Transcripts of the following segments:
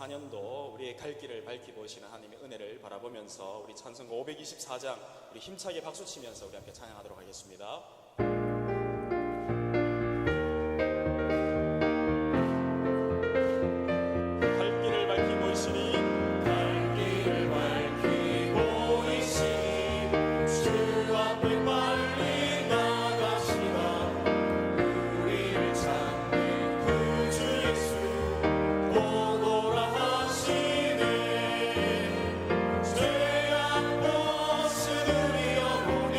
2024년도 우리의 갈 길을 밝히고 오시는 하나님의 은혜를 바라보면서 우리 찬송가 524장 우리 힘차게 박수치면서 우리 함께 찬양하도록 하겠습니다. 갈 길을 밝히고 오시니 갈 길을 밝히고 오시니 주 앞에 빨리 나가시다 우리를 찾는 그 주 예수 오노라 하시네 죄악 벗은 우리 영혼이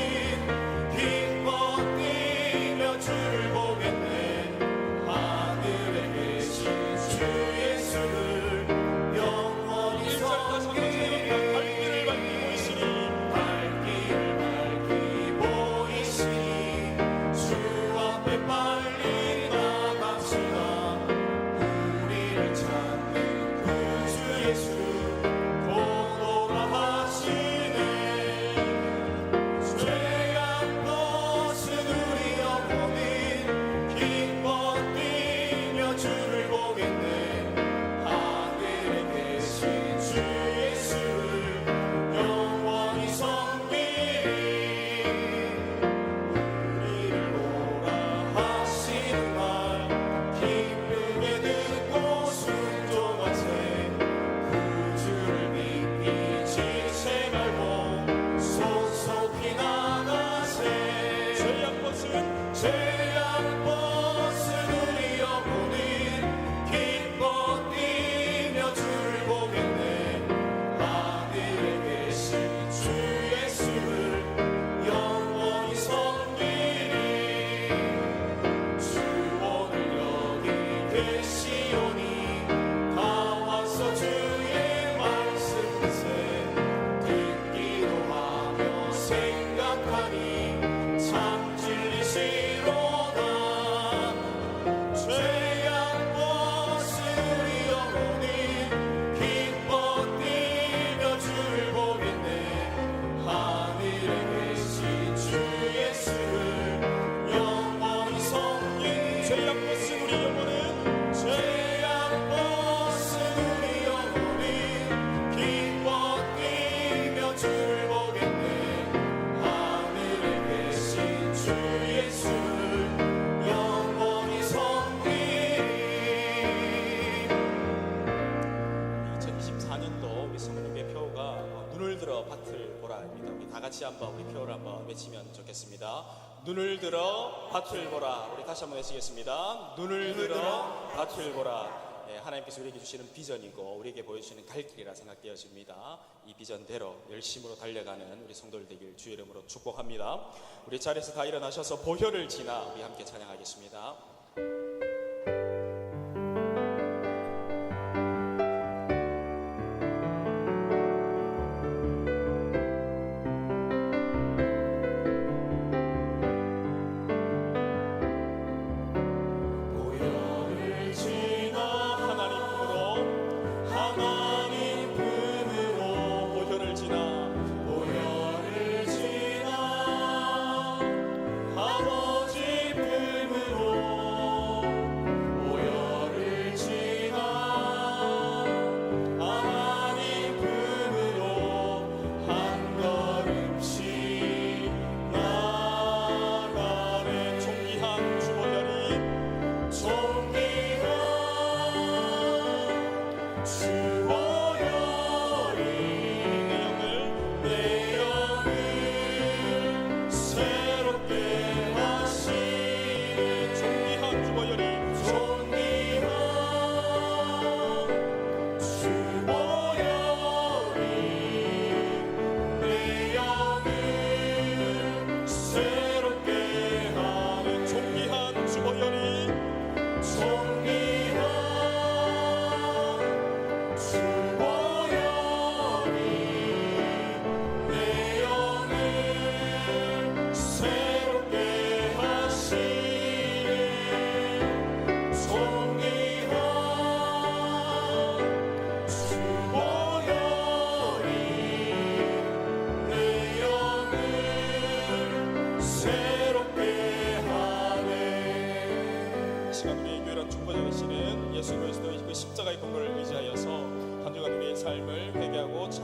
기뻐 뛰며 주를 보겠네 하늘에 계신 주 예수를 영원히 섬기리 갈 길을 밝히고 오시니 갈 길을 밝히고 오시니 주 앞에 빨리 나갑시다 우리를 찾는 그 주 예수 오노라 하시네 죄악 벗은 우리 영혼이 기뻐 뛰며 주를 보겠네 하늘에 계신 주 예수를 영원히 섬기리 우리를 보라 하시는 말 기쁘게 듣고 순종하세 그 주를 믿기 지체 말고 속속히 나가세 죄악 벗은 우리 영혼이 기뻐 뛰며 주를 보겠네 하늘에 계신 주 예수를 영원히 섬기리 주 오늘 여기 계시오니 다 와서 주의 말씀 듣세 듣기도 하며 생각하니 참 진리시로다 죄악 벗은 우리 영혼이 기뻐 뛰며 주를 보겠네 하늘에 계신 주 예수를 영원히 섬기리 죄악 벗은 우리 영혼은 죄악 벗은 우리 영혼이 기뻐 뛰며 주를 보겠네 하늘에 계신 주 예수를 영원히 섬기리 2024년도 우리 성령의 표가 눈을 들어 밭을 보라입니다. 우리 다 같이 한번 우리 표를 한번 외치면 좋겠습니다. 눈을 들어 밭을 보라. 우리 다시 한번 외치겠습니다. 눈을 들어 밭을 보라. 하나님께서 우리에게 주시는 비전이고 우리에게 보여주시는 갈 길이라 생각되어집니다. 이 비전대로 열심으로 달려가는 우리 성도들 되길 주의 이름으로 축복합니다. 우리 자리에서 다 일어나셔서 보혈을 지나 우리 함께 찬양하겠습니다. 보혈을 지나 하나님 품으로 하나님 품으로 보혈을 지나 보혈을 지나 아버지 품으로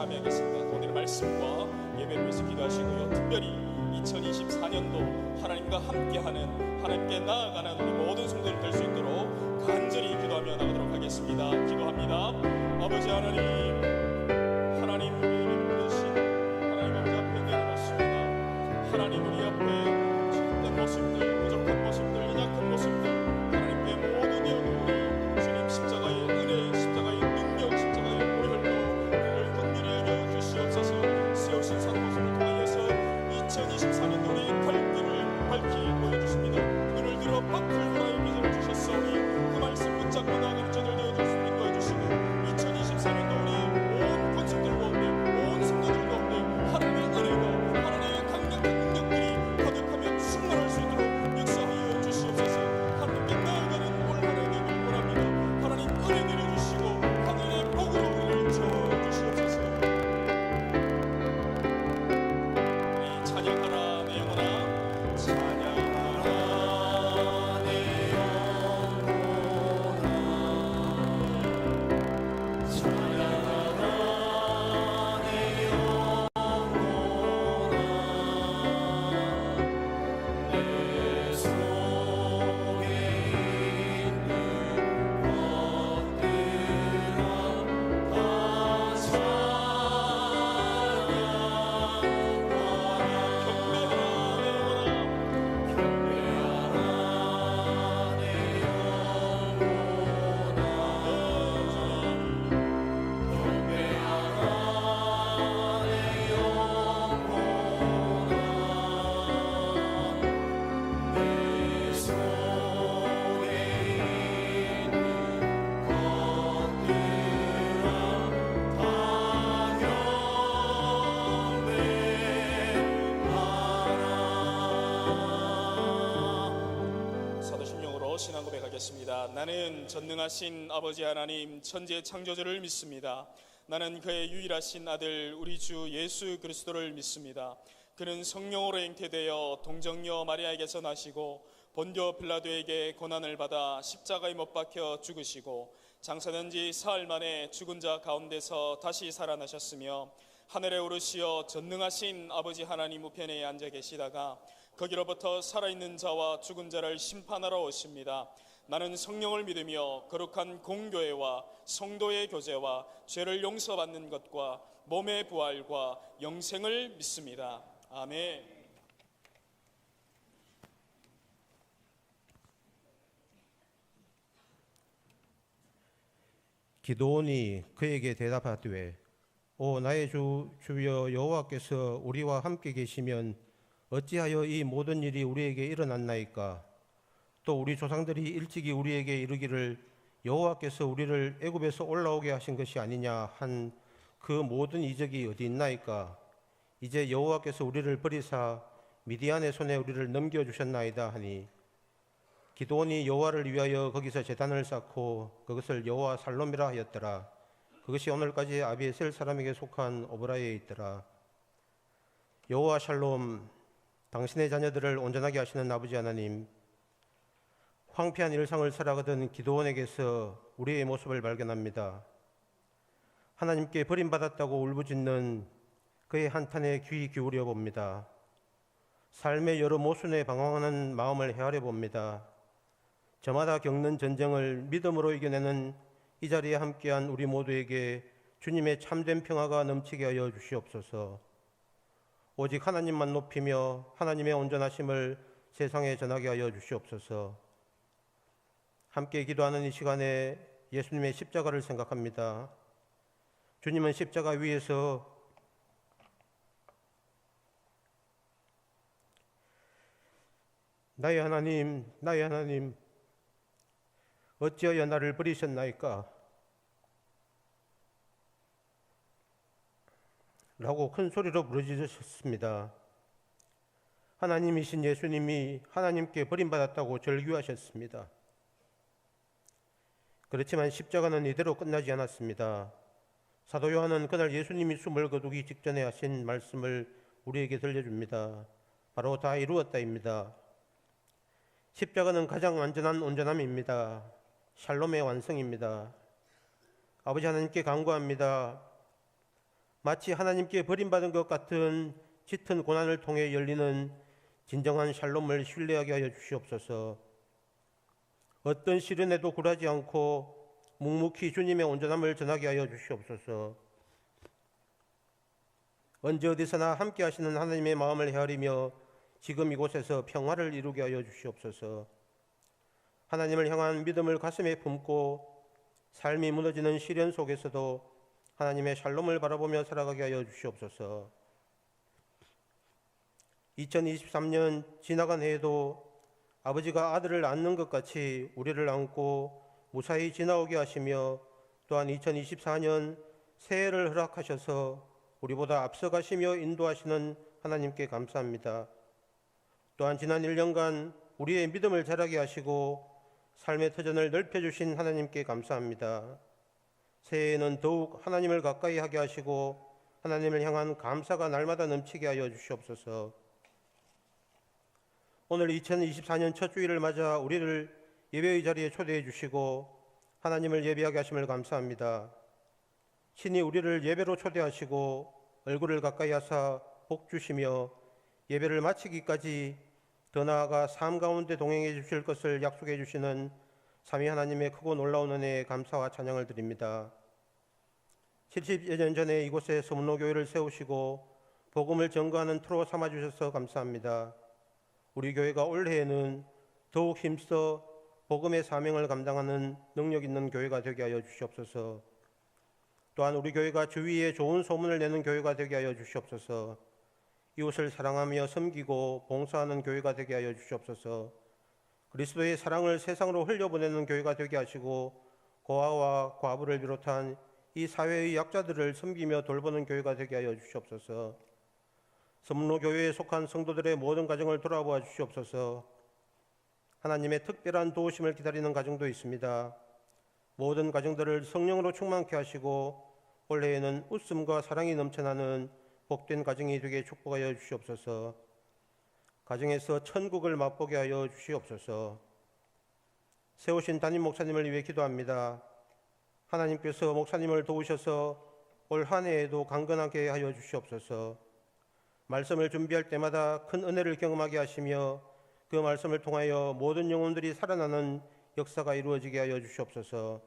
참여하겠습니다. 또 오늘의 말씀과 예배를 위해서 기도하시고요. 특별히 2024년도 하나님과 함께하는, 하나님께 나아가는 우리 모든 성도들 될 수 있도록 간절히 기도하며 나가도록 하겠습니다. 기도합니다. 아버지 하나님, 하나님 우리를 부르신 하나님 아버지 앞에 내려놓습니다. 하나님 우리 앞에 잘못된 모습들, 부족한 모습들, 연약한 모습들 하나님께 모두 내어놓으니 주님 십자가의 은혜, 십자가의 능력, 십자가의 보혈로 우리를 긍휼히 여겨 주시옵소서. 세우신 산 모습을 통하여서 2024년도 우리의 갈 길을 밝히 보여주십니다. 눈을 들어 밭을 보라의 비전을 주셨사오니 그 말씀 붙잡고 나아가는 저들 되어줄 수 있는 도와주시고 2024년도 우리 온 권속들 가운데, 온 성도들 가운데 하나님의 은혜가, 하나님의 강력한 능력들이 가득하며 충만할 수 있도록 역사하여 주시옵소서. 하나님께 나아가는 올 한해 되길 원합니다. 하나님 은혜 내려주시고 하늘의 복으로 우리를 채워주시옵소서. 우리 찬양하라 내 영혼아, 찬양하라 내 영혼아, 찬양하라 내 영혼아, 내 속에 있는 것들아 다 찬양하라. 경배하라 내 영혼아, 경배하라 내 영혼아, 내 속에 있는 것들아 다 경배하라. 사도신령으로 신앙 고백하겠습니다. 나는 전능하신 아버지 하나님 천지의 창조주를 믿습니다. 나는 그의 유일하신 아들 우리 주 예수 그리스도를 믿습니다. 그는 성령으로 잉태되어 동정녀 마리아에게서 나시고 본디오 빌라도에게 고난을 받아 십자가에 못 박혀 죽으시고 장사된 지 사흘 만에 죽은 자 가운데서 다시 살아나셨으며 하늘에 오르시어 전능하신 아버지 하나님 우편에 앉아 계시다가 거기로부터 살아있는 자와 죽은 자를 심판하러 오십니다. 나는 성령을 믿으며 거룩한 공교회와 성도의 교제와 죄를 용서받는 것과 몸의 부활과 영생을 믿습니다. 아멘. 기도원이 그에게 대답하되 오 나의 주여 여호와께서 우리와 함께 계시면 어찌하여 이 모든 일이 우리에게 일어났나이까? 또 우리 조상들이 일찍이 우리에게 이르기를 여호와께서 우리를 애굽에서 올라오게 하신 것이 아니냐 한 그 모든 이적이 어디 있나이까? 이제 여호와께서 우리를 버리사 미디안의 손에 우리를 넘겨주셨나이다 하니 기드온이 여호와를 위하여 거기서 제단을 쌓고 그것을 여호와 살롬이라 하였더라. 그것이 오늘까지 아비에셀 사람에게 속한 오브라에 있더라. 여호와 샬롬, 당신의 자녀들을 온전하게 하시는 아버지 하나님, 황폐한 일상을 살아가던 기드온에게서 우리의 모습을 발견합니다. 하나님께 버림받았다고 울부짖는 그의 한탄에 귀 기울여 봅니다. 삶의 여러 모순에 방황하는 마음을 헤아려 봅니다. 저마다 겪는 전쟁을 믿음으로 이겨내는 이 자리에 함께한 우리 모두에게 주님의 참된 평화가 넘치게 하여 주시옵소서. 오직 하나님만 높이며 하나님의 온전하심을 세상에 전하게 하여 주시옵소서. 함께 기도하는 이 시간에 예수님의 십자가를 생각합니다. 주님은 십자가 위에서 나의 하나님, 나의 하나님, 어찌하여 나를 버리셨나이까? 라고 큰 소리로 부르짖으셨습니다. 하나님이신 예수님이 하나님께 버림받았다고 절규하셨습니다. 그렇지만 십자가는 이대로 끝나지 않았습니다. 사도 요한은 그날 예수님이 숨을 거두기 직전에 하신 말씀을 우리에게 들려줍니다. 바로 다 이루었다입니다. 십자가는 가장 완전한 온전함입니다. 샬롬의 완성입니다. 아버지 하나님께 간구합니다. 마치 하나님께 버림받은 것 같은 짙은 고난을 통해 열리는 진정한 샬롬을 신뢰하게 하여 주시옵소서. 어떤 시련에도 굴하지 않고 묵묵히 주님의 온전함을 전하게 하여 주시옵소서. 언제 어디서나 함께 하시는 하나님의 마음을 헤아리며 지금 이곳에서 평화를 이루게 하여 주시옵소서. 하나님을 향한 믿음을 가슴에 품고 삶이 무너지는 시련 속에서도 하나님의 샬롬을 바라보며 살아가게 하여 주시옵소서. 2023년 지나간 해에도 아버지가 아들을 안는 것 같이 우리를 안고 무사히 지나오게 하시며 또한 2024년 새해를 허락하셔서 우리보다 앞서가시며 인도하시는 하나님께 감사합니다. 또한 지난 1년간 우리의 믿음을 자라게 하시고 삶의 터전을 넓혀주신 하나님께 감사합니다. 새해에는 더욱 하나님을 가까이 하게 하시고 하나님을 향한 감사가 날마다 넘치게 하여 주시옵소서. 오늘 2024년 첫 주일을 맞아 우리를 예배의 자리에 초대해 주시고 하나님을 예배하게 하심을 감사합니다. 신이 우리를 예배로 초대하시고 얼굴을 가까이 하사 복 주시며 예배를 마치기까지 더 나아가 삶 가운데 동행해 주실 것을 약속해 주시는 삼위 하나님의 크고 놀라운 은혜에 감사와 찬양을 드립니다. 70여 년 전에 이곳에 서문로교회를 세우시고 복음을 전거하는 터로 삼아주셔서 감사합니다. 우리 교회가 올해에는 더욱 힘써 복음의 사명을 감당하는 능력 있는 교회가 되게 하여 주시옵소서. 또한 우리 교회가 주위에 좋은 소문을 내는 교회가 되게 하여 주시옵소서. 이웃을 사랑하며 섬기고 봉사하는 교회가 되게 하여 주시옵소서. 그리스도의 사랑을 세상으로 흘려보내는 교회가 되게 하시고 고아와 과부를 비롯한 이 사회의 약자들을 섬기며 돌보는 교회가 되게 하여 주시옵소서. 서문로 교회에 속한 성도들의 모든 가정을 돌아보아 주시옵소서. 하나님의 특별한 도우심을 기다리는 가정도 있습니다. 모든 가정들을 성령으로 충만케 하시고 올해에는 웃음과 사랑이 넘쳐나는 복된 가정이 되게 축복하여 주시옵소서. 가정에서 천국을 맛보게 하여 주시옵소서. 세우신 담임 목사님을 위해 기도합니다. 하나님께서 목사님을 도우셔서 올 한 해에도 강건하게 하여 주시옵소서. 말씀을 준비할 때마다 큰 은혜를 경험하게 하시며 그 말씀을 통하여 모든 영혼들이 살아나는 역사가 이루어지게 하여 주시옵소서.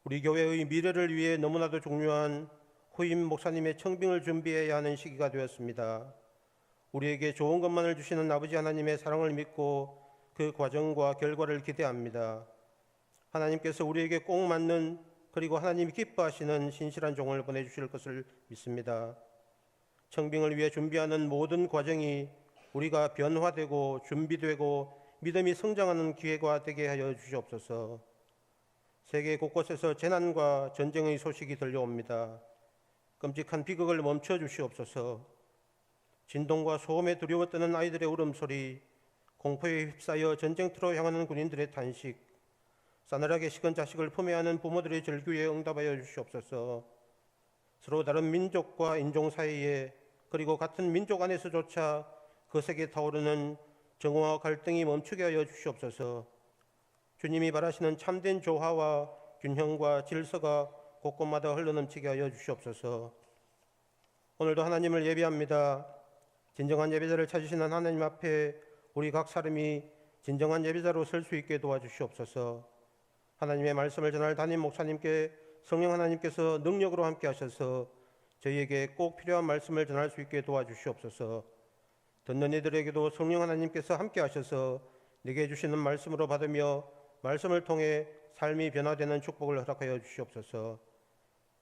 우리 교회의 미래를 위해 너무나도 중요한 후임 목사님의 청빙을 준비해야 하는 시기가 되었습니다. 우리에게 좋은 것만을 주시는 아버지 하나님의 사랑을 믿고 그 과정과 결과를 기대합니다. 하나님께서 우리에게 꼭 맞는 그리고 하나님이 기뻐하시는 신실한 종을 보내주실 것을 믿습니다. 청빙을 위해 준비하는 모든 과정이 우리가 변화되고 준비되고 믿음이 성장하는 기회가 되게 하여 주시옵소서. 세계 곳곳에서 재난과 전쟁의 소식이 들려옵니다. 끔찍한 비극을 멈춰 주시옵소서. 진동과 소음에 두려워 떠는 아이들의 울음소리, 공포에 휩싸여 전쟁터로 향하는 군인들의 탄식, 싸늘하게 식은 자식을 품에 안은 부모들의 절규에 응답하여 주시옵소서. 서로 다른 민족과 인종 사이에 그리고 같은 민족 안에서조차 거세게 타오르는 정오와 갈등이 멈추게 하여 주시옵소서. 주님이 바라시는 참된 조화와 균형과 질서가 곳곳마다 흘러넘치게 하여 주시옵소서. 오늘도 하나님을 예배합니다. 진정한 예배자를 찾으시는 하나님 앞에 우리 각 사람이 진정한 예배자로 설 수 있게 도와주시옵소서. 하나님의 말씀을 전할 담임 목사님께 성령 하나님께서 능력으로 함께 하셔서 저희에게 꼭 필요한 말씀을 전할 수 있게 도와주시옵소서. 듣는 이들에게도 성령 하나님께서 함께 하셔서 내게 주시는 말씀으로 받으며 말씀을 통해 삶이 변화되는 축복을 허락하여 주시옵소서.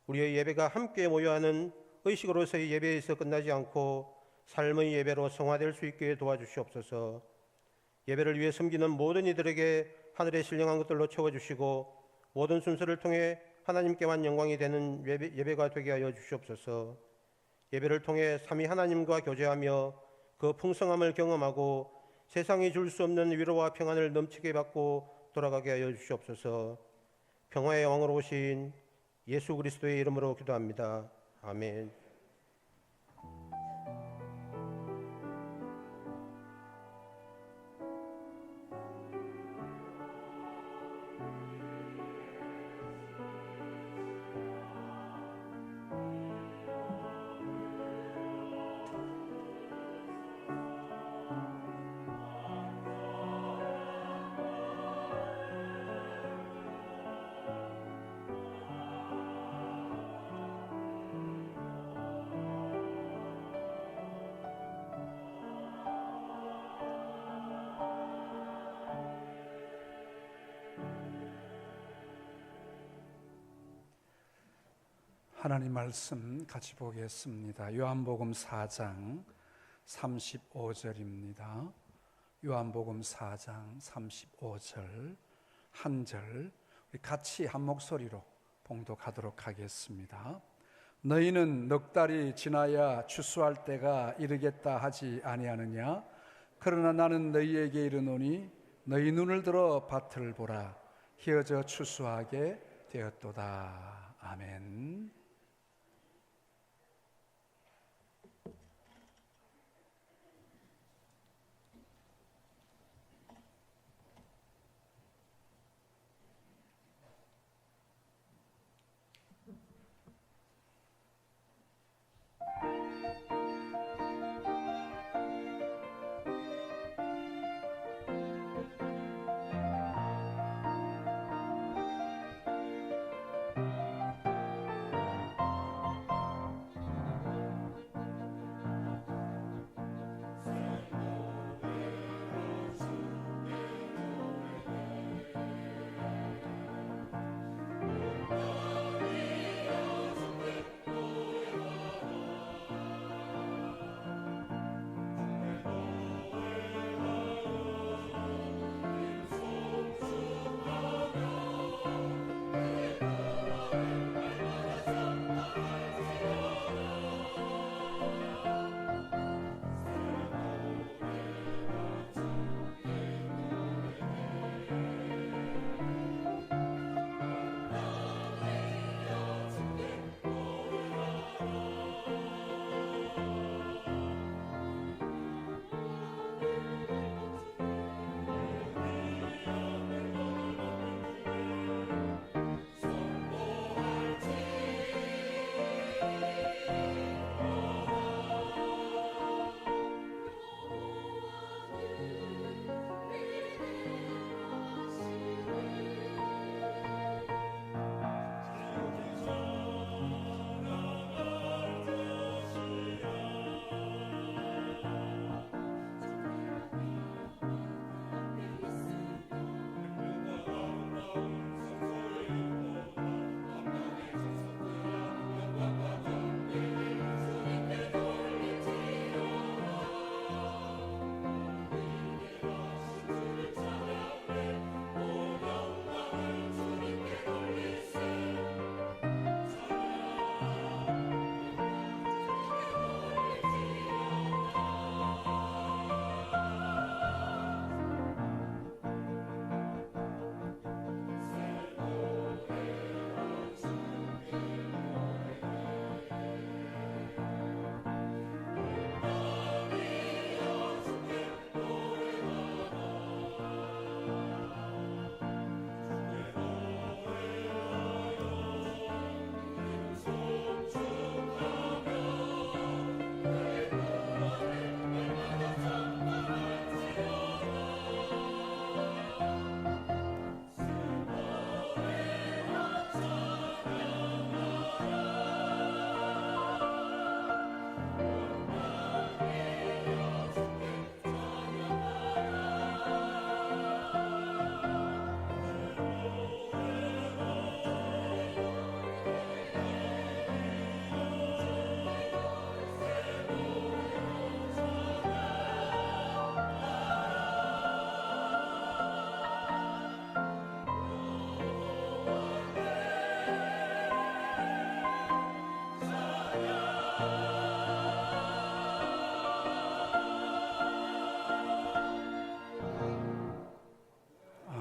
우리의 예배가 함께 모여하는 의식으로서의 예배에서 끝나지 않고 삶의 예배로 성화될 수 있게 도와주시옵소서. 예배를 위해 섬기는 모든 이들에게 하늘의 신령한 것들로 채워주시고 모든 순서를 통해 하나님께만 영광이 되는 예배가 되게 하여 주시옵소서. 예배를 통해 삼위 하나님과 교제하며 그 풍성함을 경험하고 세상이 줄 수 없는 위로와 평안을 넘치게 받고 돌아가게 하여 주시옵소서. 평화의 왕으로 오신 예수 그리스도의 이름으로 기도합니다. 아멘. 하나님 말씀 같이 보겠습니다. 요한복음 4장 35절입니다. 요한복음 4장 35절 한 절 같이 한 목소리로 봉독하도록 하겠습니다. 너희는 넉 달이 지나야 추수할 때가 이르겠다 하지 아니하느냐? 그러나 나는 너희에게 이르노니 너희 눈을 들어 밭을 보라. 희어져 추수하게 되었도다. 아멘.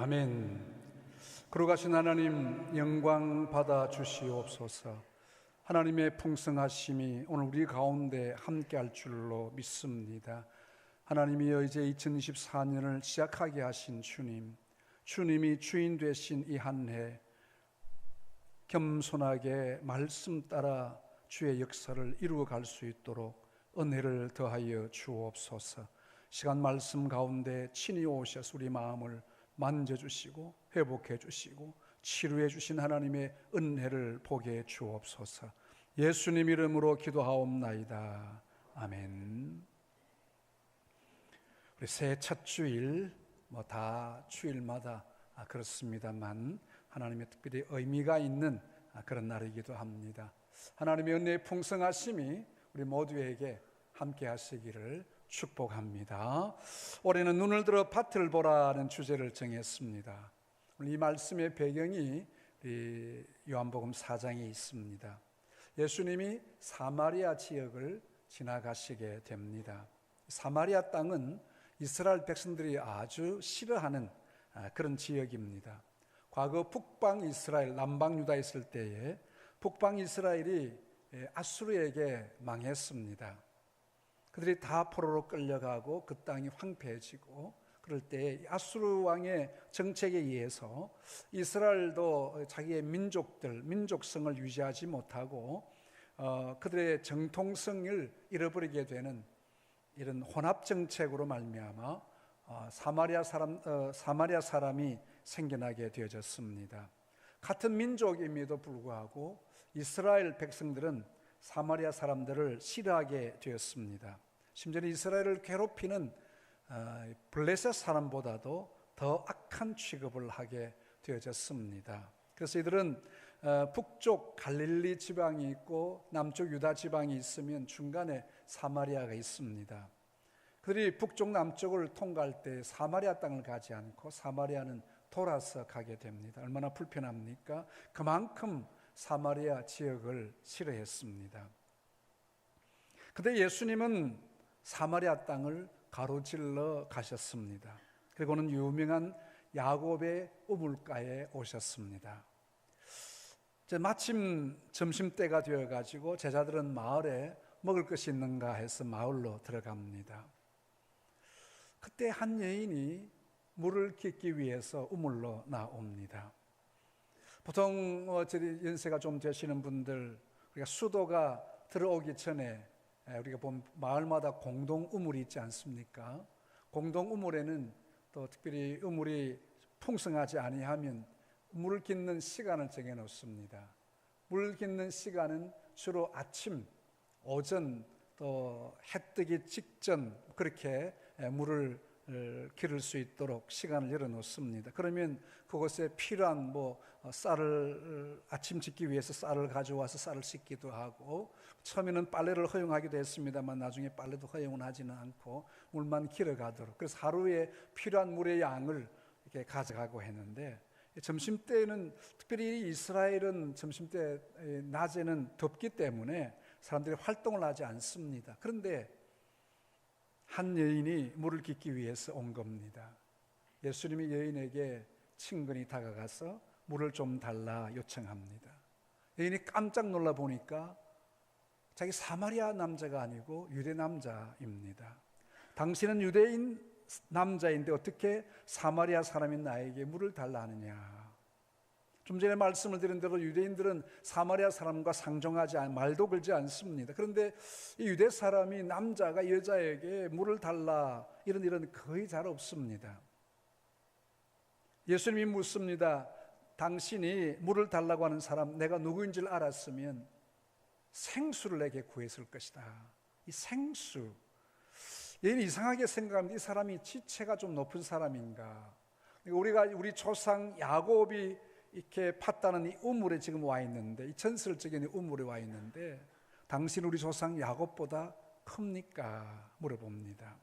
아멘. 거룩하신 하나님, 영광 받아 주시옵소서. 하나님의 풍성하심이 오늘 우리 가운데 함께 할 줄로 믿습니다. 하나님이여, 이제 2024년을 시작하게 하신 주님, 주님이 주인 되신 이 한 해 겸손하게 말씀 따라 주의 역사를 이루어갈 수 있도록 은혜를 더하여 주옵소서. 시간 말씀 가운데 친히 오셔서 우리 마음을 만져주시고 회복해 주시고 치료해 주신 하나님의 은혜를 보게 주옵소서. 예수님 이름으로 기도하옵나이다. 아멘. 우리 새해 첫 주일 다 주일마다 그렇습니다만 하나님의 특별히 의미가 있는 그런 날이기도 합니다. 하나님의 은혜의 풍성하심이 우리 모두에게 함께 하시기를 축복합니다. 올해는 눈을 들어 밭을 보라는 주제를 정했습니다. 이 말씀의 배경이 요한복음 4장에 있습니다. 예수님이 사마리아 지역을 지나가시게 됩니다. 사마리아 땅은 이스라엘 백성들이 아주 싫어하는 그런 지역입니다. 과거 북방 이스라엘, 남방 유다 있을 때에 북방 이스라엘이 아수르에게 망했습니다. 그들이 다 포로로 끌려가고 그 땅이 황폐해지고 그럴 때 아수르 왕의 정책에 의해서 이스라엘도 자기의 민족성을 유지하지 못하고 그들의 정통성을 잃어버리게 되는 이런 혼합 정책으로 말미암아 사마리아 사람이 생겨나게 되어졌습니다. 같은 민족임에도 불구하고 이스라엘 백성들은 사마리아 사람들을 싫어하게 되었습니다. 심지어 이스라엘을 괴롭히는 블레셋 사람보다도 더 악한 취급을 하게 되어졌습니다. 그래서 이들은 북쪽 갈릴리 지방이 있고 남쪽 유다 지방이 있으면 중간에 사마리아가 있습니다. 그들이 북쪽 남쪽을 통과할 때 사마리아 땅을 가지 않고 사마리아는 돌아서 가게 됩니다. 얼마나 불편합니까? 그만큼 사마리아 지역을 싫어했습니다. 그런데 예수님은 사마리아 땅을 가로질러 가셨습니다. 그리고는 유명한 야곱의 우물가에 오셨습니다. 마침 점심때가 되어가지고 제자들은 마을에 먹을 것이 있는가 해서 마을로 들어갑니다. 그때 한 여인이 물을 깃기 위해서 우물로 나옵니다. 보통 연세가 좀 되시는 분들, 우리가 수도가 들어오기 전에 우리가 보면 마을마다 공동 우물이 있지 않습니까? 공동 우물에는 또 특별히 우물이 풍성하지 아니하면 물을 깃는 시간을 정해 놓습니다. 물을 깃는 시간은 주로 아침, 오전, 또 해 뜨기 직전 그렇게 물을 기를 수 있도록 시간을 열어 놓습니다. 그러면 그곳에 필요한 쌀을 아침 짓기 위해서 쌀을 가져와서 쌀을 씻기도 하고, 처음에는 빨래를 허용하기도 했습니다만 나중에 빨래도 허용은 하지는 않고 물만 길어가도록, 그래서 하루에 필요한 물의 양을 이렇게 가져가고 했는데, 점심때는 특별히 이스라엘은 점심때 낮에는 덥기 때문에 사람들이 활동을 하지 않습니다. 그런데 한 여인이 물을 깃기 위해서 온 겁니다. 예수님이 여인에게 친근히 다가가서 물을 좀 달라 요청합니다. 여인이 깜짝 놀라 보니까 자기 사마리아 남자가 아니고 유대 남자입니다. 당신은 유대인 남자인데 어떻게 사마리아 사람인 나에게 물을 달라 하느냐. 좀 전에 말씀을 드린 대로 유대인들은 사마리아 사람과 상종하지 말도 걸지 않습니다. 그런데 이 유대 사람이 남자가 여자에게 물을 달라 이런 일은 거의 잘 없습니다. 예수님이 묻습니다. 당신이 물을 달라고 하는 사람 내가 누구인 줄 알았으면 생수를 내게 구했을 것이다. 이 생수, 얘는 이상하게 생각합니다. 이 사람이 지체가 좀 높은 사람인가. 우리 조상 야곱이 이렇게 팠다는 이 우물에 지금 와 있는데, 이 전설적인 우물에 와 있는데 당신 우리 조상 야곱보다 큽니까? 물어봅니다.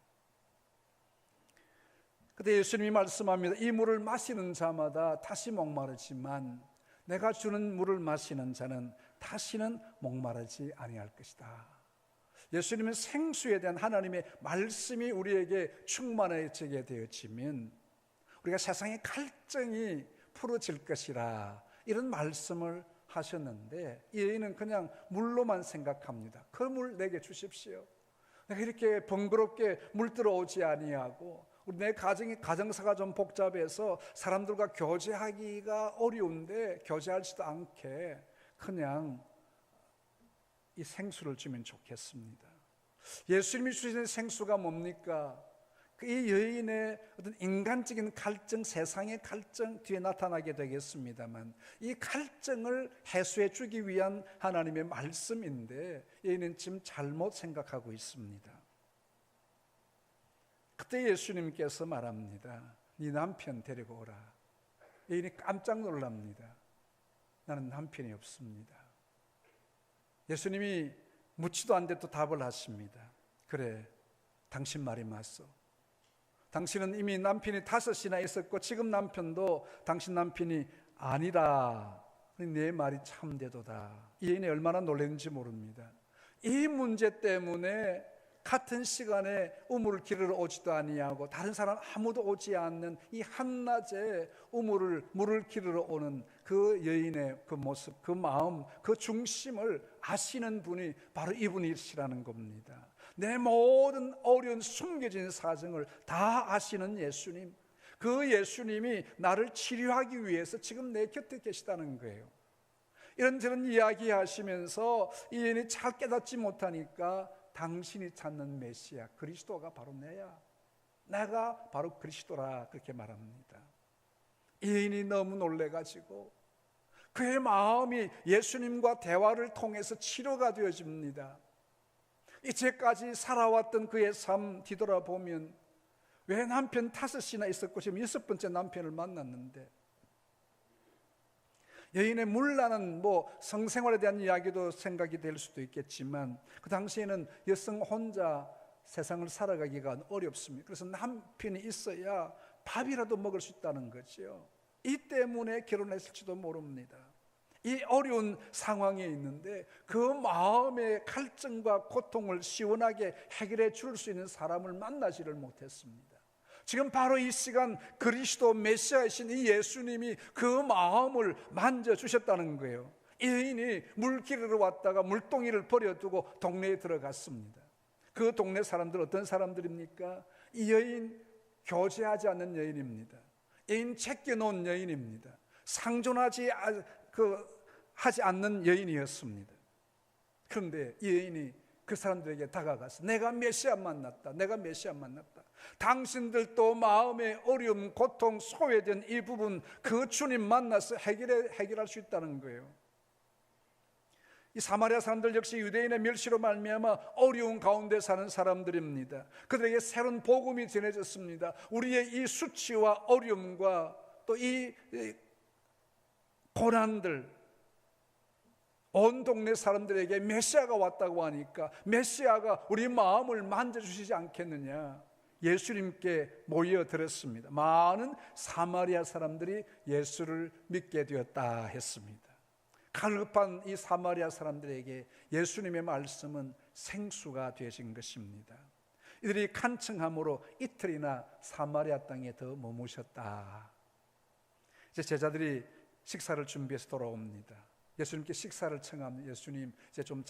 그때 예수님이 말씀합니다. 이 물을 마시는 자마다 다시 목마르지만 내가 주는 물을 마시는 자는 다시는 목마르지 아니할 것이다. 예수님은 생수에 대한 하나님의 말씀이 우리에게 충만해지게 되어지면 우리가 세상의 갈증이 풀어질 것이라 이런 말씀을 하셨는데, 이 여인은 그냥 물로만 생각합니다. 그 물 내게 주십시오. 내가 이렇게 번거롭게 물 들어오지 아니하고 내 가정사가 좀 복잡해서 사람들과 교제하기가 어려운데 교제하지도 않게 그냥 이 생수를 주면 좋겠습니다. 예수님이 주시는 생수가 뭡니까? 이 여인의 어떤 인간적인 갈증, 세상의 갈증 뒤에 나타나게 되겠습니다만 이 갈증을 해소해 주기 위한 하나님의 말씀인데 여인은 지금 잘못 생각하고 있습니다. 그때 예수님께서 말합니다. 네 남편 데리고 오라. 여인이 깜짝 놀랍니다. 나는 남편이 없습니다. 예수님이 묻지도 않는데 또 답을 하십니다. 그래, 당신 말이 맞소. 당신은 이미 남편이 5이나 있었고 지금 남편도 당신 남편이 아니라 내 말이 참되도다. 이 여인이 얼마나 놀랐는지 모릅니다. 이 문제 때문에 같은 시간에 우물을 기르러 오지도 아니하고 다른 사람 아무도 오지 않는 이 한낮에 물을 기르러 오는 그 여인의 그 모습, 그 마음, 그 중심을 아시는 분이 바로 이분이시라는 겁니다. 내 모든 어려운 숨겨진 사정을 다 아시는 예수님, 그 예수님이 나를 치료하기 위해서 지금 내 곁에 계시다는 거예요. 이런저런 이야기 하시면서 이 여인이 잘 깨닫지 못하니까 당신이 찾는 메시아 그리스도가 바로 내야, 내가 바로 그리스도라, 그렇게 말합니다. 이 여인이 너무 놀래가지고 그의 마음이 예수님과 대화를 통해서 치료가 되어집니다. 이제까지 살아왔던 그의 삶 뒤돌아보면 왜 남편 5이나 있었고 지금 6번째 남편을 만났는데, 여인의 문란한 성생활에 대한 이야기도 생각이 될 수도 있겠지만 그 당시에는 여성 혼자 세상을 살아가기가 어렵습니다. 그래서 남편이 있어야 밥이라도 먹을 수 있다는 거죠. 이 때문에 결혼했을지도 모릅니다. 이 어려운 상황에 있는데 그 마음의 갈증과 고통을 시원하게 해결해 줄 수 있는 사람을 만나지를 못했습니다. 지금 바로 이 시간 그리스도 메시아이신 이 예수님이 그 마음을 만져주셨다는 거예요. 이 여인이 물 기르러 왔다가 물동이를 버려두고 동네에 들어갔습니다. 그 동네 사람들 어떤 사람들입니까? 이 여인 교제하지 않는 여인입니다. 여인 제껴놓은 여인입니다. 상존하지 하지 않는 여인이었습니다. 그런데 이 여인이 그 사람들에게 다가가서 내가 메시아 만났다, 내가 메시아 만났다, 당신들도 마음의 어려움, 고통, 소외된 이 부분 그 주님 만나서 해결할 수 있다는 거예요. 이 사마리아 사람들 역시 유대인의 멸시로 말미암아 어려운 가운데 사는 사람들입니다. 그들에게 새로운 복음이 전해졌습니다. 우리의 이 수치와 어려움과 또 이 고난들, 온 동네 사람들에게 메시아가 왔다고 하니까 메시아가 우리 마음을 만져주시지 않겠느냐, 예수님께 모여들었습니다. 많은 사마리아 사람들이 예수를 믿게 되었다 했습니다. 갈급한 이 사마리아 사람들에게 예수님의 말씀은 생수가 되신 것입니다. 이들이 간청함으로 이틀이나 사마리아 땅에 더 머무셨다. 이제 제자들이 식사를 준비해서 돌아옵니다. 예수님께 식사를 청하면 예수님 이제 좀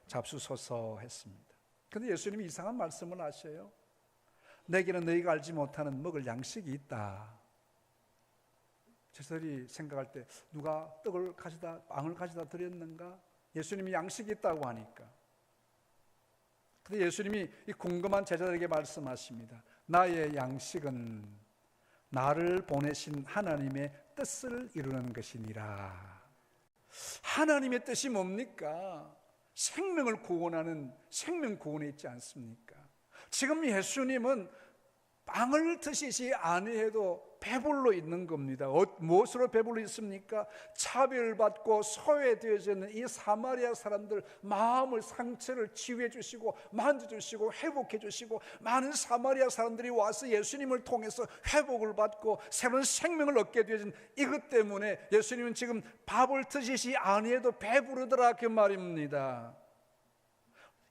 잡수소서 했습니다. 그런데 예수님이 이상한 말씀을 하셔요. 내게는 너희가 알지 못하는 먹을 양식이 있다. 제자들이 생각할 때 누가 빵을 가져다 드렸는가? 예수님이 양식이 있다고 하니까. 그런데 예수님이 이 궁금한 제자들에게 말씀하십니다. 나의 양식은 나를 보내신 하나님의 뜻을 이루는 것이니라. 하나님의 뜻이 뭡니까? 생명을 구원하는 생명 구원에 있지 않습니까? 지금 예수님은 빵을 드시지 아니해도 배불러 있는 겁니다. 무엇으로 배불러 있습니까? 차별받고 소외되어져 있는 이 사마리아 사람들 마음을, 상처를 치유해 주시고 만져주시고 회복해 주시고, 많은 사마리아 사람들이 와서 예수님을 통해서 회복을 받고 새로운 생명을 얻게 되어진 이것 때문에 예수님은 지금 밥을 드시지 아니해도 배부르더라, 그 말입니다.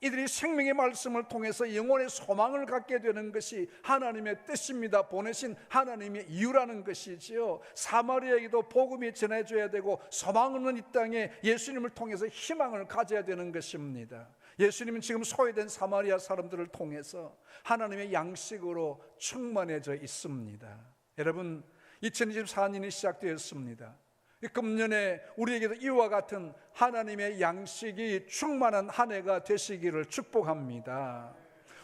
이들이 생명의 말씀을 통해서 영혼의 소망을 갖게 되는 것이 하나님의 뜻입니다. 보내신 하나님의 이유라는 것이지요. 사마리아에게도 복음이 전해져야 되고 소망 없는 이 땅에 예수님을 통해서 희망을 가져야 되는 것입니다. 예수님은 지금 소외된 사마리아 사람들을 통해서 하나님의 양식으로 충만해져 있습니다. 여러분, 2024년이 시작되었습니다. 금년에 우리에게도 이와 같은 하나님의 양식이 충만한 한 해가 되시기를 축복합니다.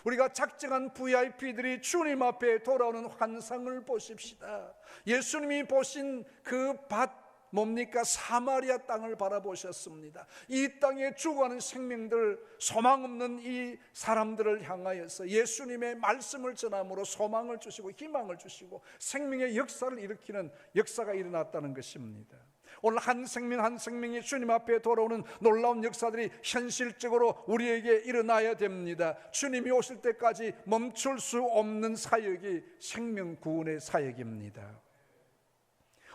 우리가 작정한 VIP들이 주님 앞에 돌아오는 환상을 보십시다. 예수님이 보신 그 밭 뭡니까? 사마리아 땅을 바라보셨습니다. 이 땅에 죽어가는 생명들, 소망 없는 이 사람들을 향하여서 예수님의 말씀을 전함으로 소망을 주시고 희망을 주시고 생명의 역사를 일으키는 역사가 일어났다는 것입니다. 오늘 한 생명 한 생명이 주님 앞에 돌아오는 놀라운 역사들이 현실적으로 우리에게 일어나야 됩니다. 주님이 오실 때까지 멈출 수 없는 사역이 생명 구원의 사역입니다.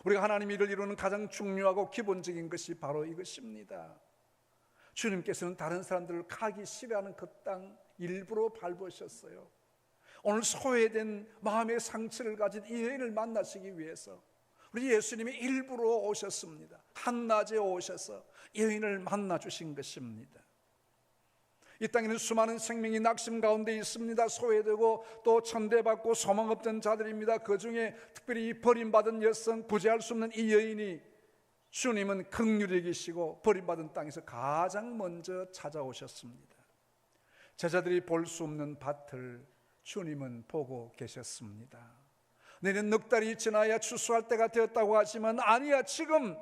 우리가 하나님의 일을 이루는 가장 중요하고 기본적인 것이 바로 이것입니다. 주님께서는 다른 사람들을 가기 싫어하는 그 땅 일부러 밟으셨어요. 오늘 소외된 마음의 상처를 가진 이 여인을 만나시기 위해서 우리 예수님이 일부러 오셨습니다. 한낮에 오셔서 여인을 만나 주신 것입니다. 이 땅에는 수많은 생명이 낙심 가운데 있습니다. 소외되고 또 천대받고 소망 없던 자들입니다. 그 중에 특별히 버림받은 여성, 구제할 수 없는 이 여인이 주님은 긍휼히 계시고 버림받은 땅에서 가장 먼저 찾아오셨습니다. 제자들이 볼 수 없는 밭을 주님은 보고 계셨습니다. 내년 넉 달이 지나야 추수할 때가 되었다고 하지만 아니야, 지금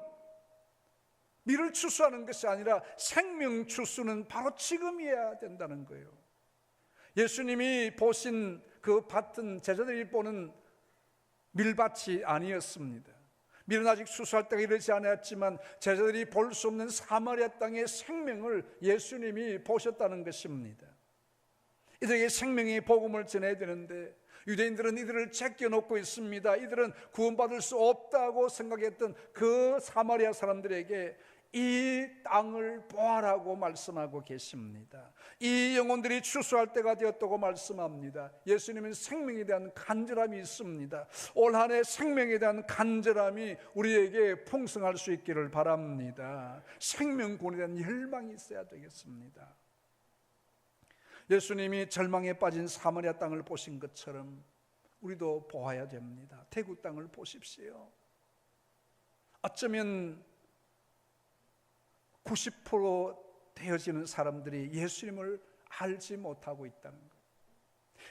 밀을 추수하는 것이 아니라 생명 추수는 바로 지금이어야 된다는 거예요. 예수님이 보신 그 밭은 제자들이 보는 밀밭이 아니었습니다. 밀은 아직 추수할 때가 이르지 않았지만 제자들이 볼 수 없는 사마리아 땅의 생명을 예수님이 보셨다는 것입니다. 이들에게 생명의 복음을 전해야 되는데 유대인들은 이들을 제껴놓고 있습니다. 이들은 구원받을 수 없다고 생각했던 그 사마리아 사람들에게 이 땅을 보아라고 말씀하고 계십니다. 이 영혼들이 추수할 때가 되었다고 말씀합니다. 예수님은 생명에 대한 간절함이 있습니다. 올 한 해 생명에 대한 간절함이 우리에게 풍성할 수 있기를 바랍니다. 생명권에 대한 열망이 있어야 되겠습니다. 예수님이 절망에 빠진 사마리아 땅을 보신 것처럼 우리도 보아야 됩니다. 태국 땅을 보십시오. 어쩌면 90% 되어지는 사람들이 예수님을 알지 못하고 있다는 것.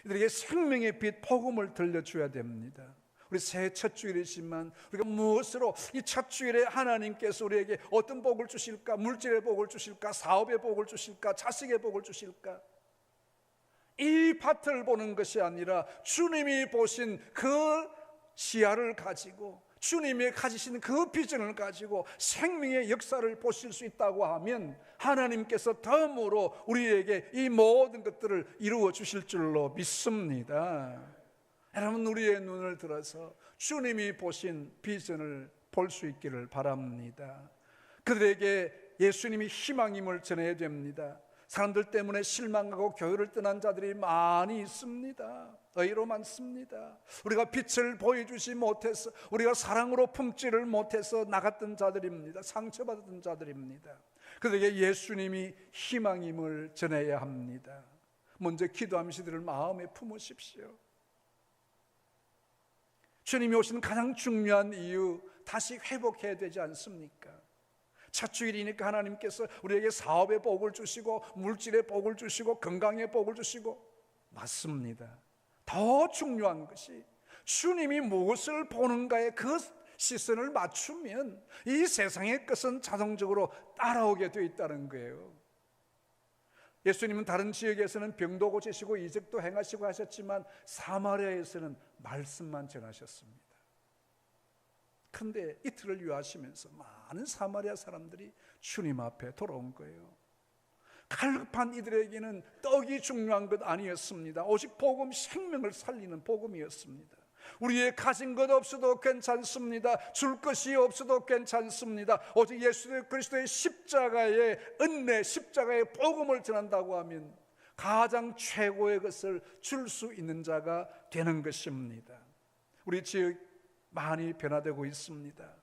이들에게 생명의 빛 복음을 들려줘야 됩니다. 우리 새해 첫 주일이지만 우리가 무엇으로 이 첫 주일에 하나님께서 우리에게 어떤 복을 주실까? 물질의 복을 주실까? 사업의 복을 주실까? 자식의 복을 주실까? 이 밭을 보는 것이 아니라 주님이 보신 그 시야를 가지고 주님이 가지신 그 비전을 가지고 생명의 역사를 보실 수 있다고 하면 하나님께서 덤으로 우리에게 이 모든 것들을 이루어 주실 줄로 믿습니다. 여러분, 우리의 눈을 들어서 주님이 보신 비전을 볼 수 있기를 바랍니다. 그들에게 예수님이 희망임을 전해야 됩니다. 사람들 때문에 실망하고 교회를 떠난 자들이 많이 있습니다. 의로 많습니다. 우리가 빛을 보여주지 못해서, 우리가 사랑으로 품지를 못해서 나갔던 자들입니다. 상처받았던 자들입니다. 그들에게 예수님이 희망임을 전해야 합니다. 먼저 기도하면서 이들을 마음에 품으십시오. 주님이 오신 가장 중요한 이유, 다시 회복해야 되지 않습니까? 첫 주일이니까 하나님께서 우리에게 사업의 복을 주시고 물질의 복을 주시고 건강의 복을 주시고, 맞습니다. 더 중요한 것이 주님이 무엇을 보는가에 그 시선을 맞추면 이 세상의 것은 자동적으로 따라오게 되어 있다는 거예요. 예수님은 다른 지역에서는 병도 고치시고 이적도 행하시고 하셨지만 사마리아에서는 말씀만 전하셨습니다. 그런데 이틀을 유하시면서 많은 사마리아 사람들이 주님 앞에 돌아온 거예요. 갈급한 이들에게는 떡이 중요한 것 아니었습니다. 오직 복음, 생명을 살리는 복음이었습니다. 우리의 가진 것 없어도 괜찮습니다. 줄 것이 없어도 괜찮습니다. 오직 예수 그리스도의 십자가의 은혜, 십자가의 복음을 전한다고 하면 가장 최고의 것을 줄 수 있는 자가 되는 것입니다. 우리 지역 많이 변화되고 있습니다.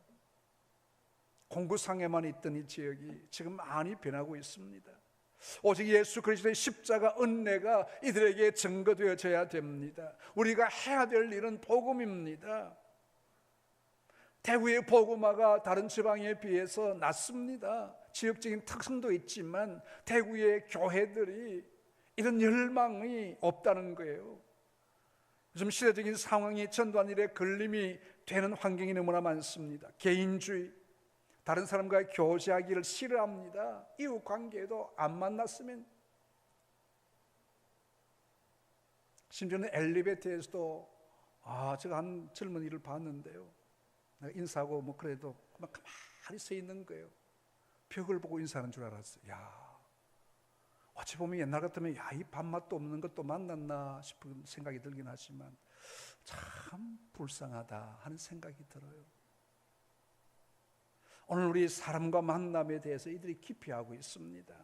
공구상에만 있던 이 지역이 지금 많이 변하고 있습니다. 오직 예수 그리스도의 십자가 은혜가 이들에게 증거되어져야 됩니다. 우리가 해야 될 일은 복음입니다. 대구의 복음화가 다른 지방에 비해서 낮습니다. 지역적인 특성도 있지만 대구의 교회들이 이런 열망이 없다는 거예요. 요즘 시대적인 상황이 전도한 일에 걸림이 되는 환경이 너무나 많습니다. 개인주의, 다른 사람과 교제하기를 싫어합니다. 이웃 관계에도 안 만났으면, 심지어는 엘리베이터에서도 제가 한 젊은이를 봤는데요, 내가 인사하고 뭐 그래도 가만히 가만히 서 있는 거예요. 벽을 보고 인사하는 줄 알았어요. 야, 어찌 보면 옛날 같으면 야, 이 밥맛도 없는 것도 만났나 싶은 생각이 들긴 하지만 참 불쌍하다 하는 생각이 들어요. 오늘 우리 사람과 만남에 대해서 이들이 기피하고 있습니다.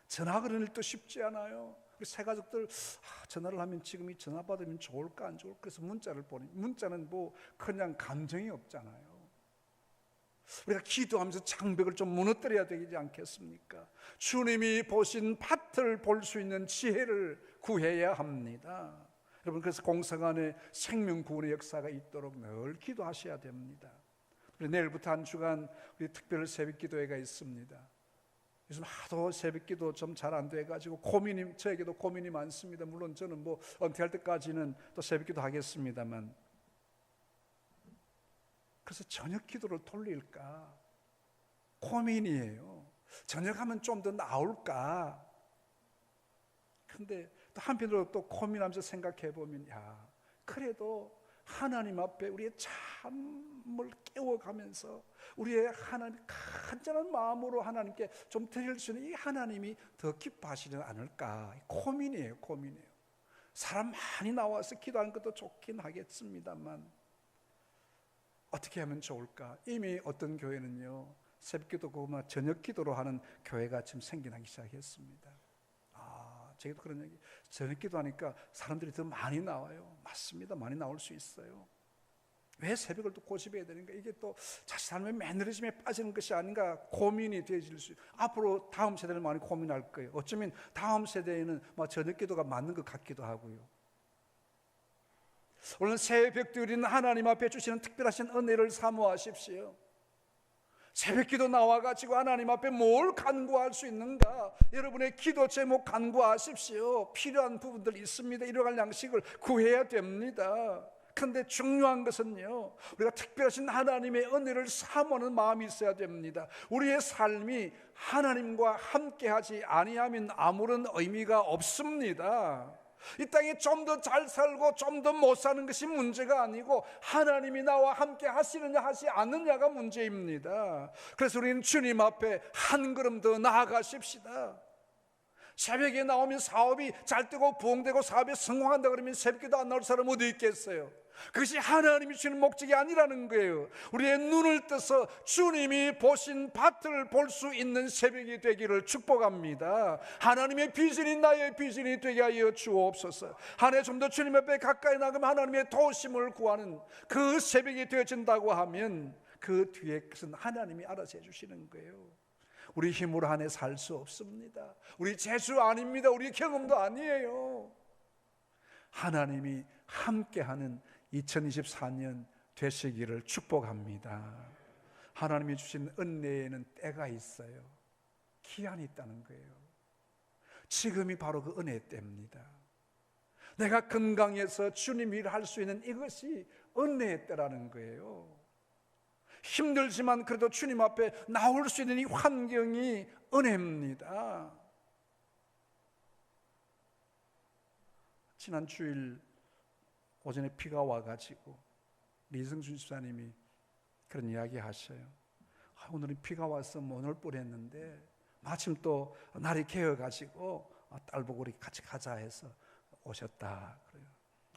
전화 그런 일도 쉽지 않아요. 우리 새 가족들 전화를 하면 지금 이 전화 받으면 좋을까 안 좋을까 그래서 문자를 보내. 문자는 뭐 그냥 감정이 없잖아요. 우리가 기도하면서 장벽을 좀 무너뜨려야 되지 않겠습니까? 주님이 보신 밭을 볼 수 있는 지혜를 구해야 합니다. 여러분, 그래서 공사관에 생명 구원의 역사가 있도록 늘 기도하셔야 됩니다. 내일부터 한 주간 우리 특별 새벽 기도회가 있습니다. 요즘 하도 새벽 기도 좀 잘 안 돼가지고 저에게도 고민이 많습니다. 물론 저는 뭐 은퇴할 때까지는 또 새벽 기도 하겠습니다만, 그래서 저녁 기도를 돌릴까 고민이에요. 저녁하면 좀 더 나올까. 근데 또 한편으로 또 고민하면서 생각해 보면, 야, 그래도 하나님 앞에 우리의 참을 깨워가면서 우리의 하나님 간절한 마음으로 하나님께 좀 드릴 수 있는 이 하나님이 더 기뻐하시지 않을까. 고민이에요. 사람 많이 나와서 기도하는 것도 좋긴 하겠습니다만 어떻게 하면 좋을까? 이미 어떤 교회는요, 새벽기도 그만 저녁 기도로 하는 교회가 지금 생겨나기 시작했습니다. 제가 그런 얘기, 저녁 기도하니까 사람들이 더 많이 나와요. 맞습니다. 많이 나올 수 있어요. 왜 새벽을 또 고집해야 되는가? 이게 또 자칫 삶의 매너리즘에 빠지는 것이 아닌가 고민이 되어질 수 있어요. 앞으로 다음 세대를 많이 고민할 거예요. 어쩌면 다음 세대에는 저녁 기도가 맞는 것 같기도 하고요. 오늘 새벽 드리는 하나님 앞에 주시는 특별하신 은혜를 사모하십시오. 새벽기도 나와가지고 하나님 앞에 뭘 간구할 수 있는가? 여러분의 기도 제목 간구하십시오. 필요한 부분들 있습니다. 일용할 양식을 구해야 됩니다. 그런데 중요한 것은요, 우리가 특별하신 하나님의 은혜를 사모하는 마음이 있어야 됩니다. 우리의 삶이 하나님과 함께하지 아니하면 아무런 의미가 없습니다. 이 땅에 좀 더 잘 살고 좀 더 못 사는 것이 문제가 아니고 하나님이 나와 함께 하시느냐 하지 않느냐가 문제입니다. 그래서 우리는 주님 앞에 한 걸음 더 나아가십시다. 새벽에 나오면 사업이 잘 되고 부흥되고 사업에 성공한다 그러면 새벽에도 안 나올 사람 어디 있겠어요? 그것이 하나님이 주는 목적이 아니라는 거예요. 우리의 눈을 떠서 주님이 보신 밭을 볼 수 있는 새벽이 되기를 축복합니다. 하나님의 비전이 나의 비전이 되게 하여 주옵소서. 한 해 좀 더 주님 앞에 가까이 나가면 하나님의 도우심을 구하는 그 새벽이 되어진다고 하면 그 뒤에 것은 하나님이 알아서 해주시는 거예요. 우리 힘으로 한 해 살 수 없습니다. 우리 재주 아닙니다. 우리 경험도 아니에요. 하나님이 함께하는 2024년 되시기를 축복합니다. 하나님이 주신 은혜에는 때가 있어요. 기한이 있다는 거예요. 지금이 바로 그 은혜 때입니다. 내가 건강해서 주님 일을 할 수 있는 이것이 은혜의 때라는 거예요. 힘들지만 그래도 주님 앞에 나올 수 있는 이 환경이 은혜입니다. 지난 주일 오전에 비가 와가지고 리승준 집사님이 그런 이야기 하셔요. 오늘은 비가 와서 못 올 뻔했는데 마침 또 날이 개어가지고 딸 보고 우리 같이 가자 해서 오셨다 그래요.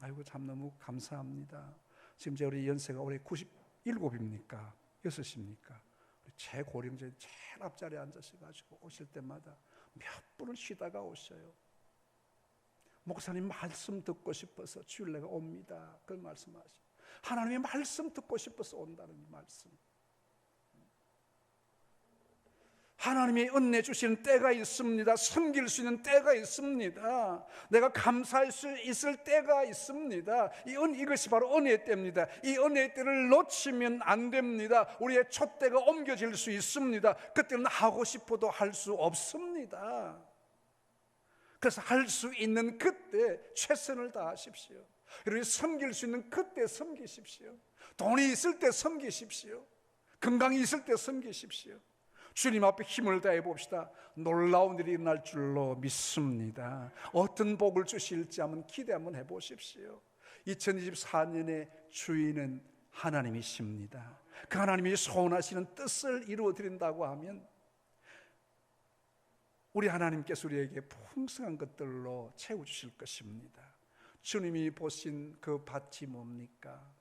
아이고 참 너무 감사합니다. 지금 우리 연세가 올해 97입니까? 6입니까? 최고령제 제일 앞자리에 앉으셔가지고 오실 때마다 몇 분을 쉬다가 오셔요. 목사님 말씀 듣고 싶어서 주일 내가 옵니다. 그런 말씀하시죠. 하나님의 말씀 듣고 싶어서 온다는 말씀. 하나님이 은혜 주시는 때가 있습니다. 섬길 수 있는 때가 있습니다. 내가 감사할 수 있을 때가 있습니다. 이것이 바로 은혜의 때입니다. 이 은혜의 때를 놓치면 안 됩니다. 우리의 촛대가 옮겨질 수 있습니다. 그때는 하고 싶어도 할 수 없습니다. 그래서 할 수 있는 그때 최선을 다하십시오. 여러분이 섬길 수 있는 그때 섬기십시오. 돈이 있을 때 섬기십시오. 건강이 있을 때 섬기십시오. 주님 앞에 힘을 다해 봅시다. 놀라운 일이 일어날 줄로 믿습니다. 어떤 복을 주실지 한번 기대 한번 해보십시오. 2024년의 주인은 하나님이십니다. 그 하나님이 소원하시는 뜻을 이루어 드린다고 하면 우리 하나님께서 우리에게 풍성한 것들로 채워주실 것입니다. 주님이 보신 그 밭이 뭡니까?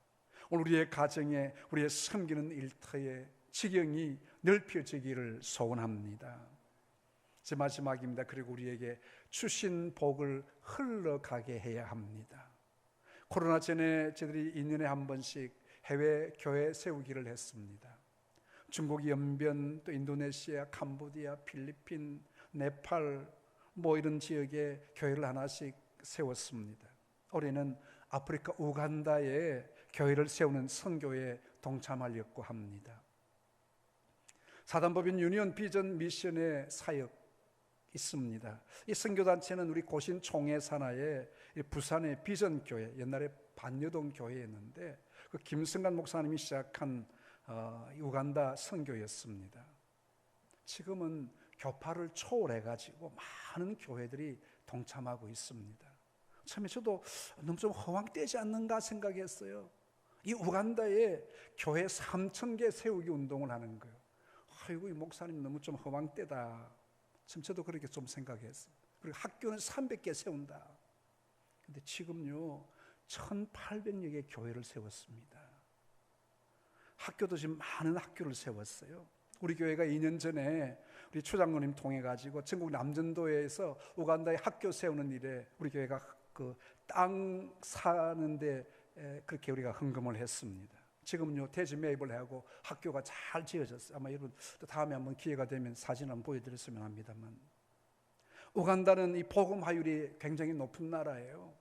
오늘 우리의 가정에, 우리의 섬기는 일터에 지경이 넓혀지기를 소원합니다. 제 마지막입니다. 그리고 우리에게 주신 복을 흘러가게 해야 합니다. 코로나 전에 저희들이 2년에 한 번씩 해외 교회 세우기를 했습니다. 중국 연변, 또 인도네시아, 캄보디아, 필리핀, 네팔 이런 지역에 교회를 하나씩 세웠습니다. 올해는 아프리카 우간다에 교회를 세우는 선교에 동참하려고 합니다. 사단법인 유니온 비전 미션의 사역 있습니다. 이 선교단체는 우리 고신 총회 산하에 부산의 비전교회, 옛날에 반여동 교회였는데 그 김승관 목사님이 시작한 우간다 선교였습니다. 지금은 교파를 초월해가지고 많은 교회들이 동참하고 있습니다. 처음에 저도 너무 좀 허황되지 않는가 생각했어요. 이 우간다에 교회 3,000개 세우기 운동을 하는 거예요. 아이고, 이 목사님 너무 좀 허황되다. 참 저도 그렇게 좀 생각했어요. 그리고 학교는 300개 세운다. 근데 지금요 1,800여 개 교회를 세웠습니다. 학교도 지금 많은 학교를 세웠어요. 우리 교회가 2년 전에 우리 초장로님 통해 가지고 전국 남전도에서 우간다에 학교 세우는 일에 우리 교회가 그 땅 사는데 그렇게 우리가 헌금을 했습니다. 지금요 대지 매입을 하고 학교가 잘 지어졌어요. 아마 여러분 또 다음에 한번 기회가 되면 사진 한번 보여드렸으면 합니다만, 우간다는 이 복음 화율이 굉장히 높은 나라예요.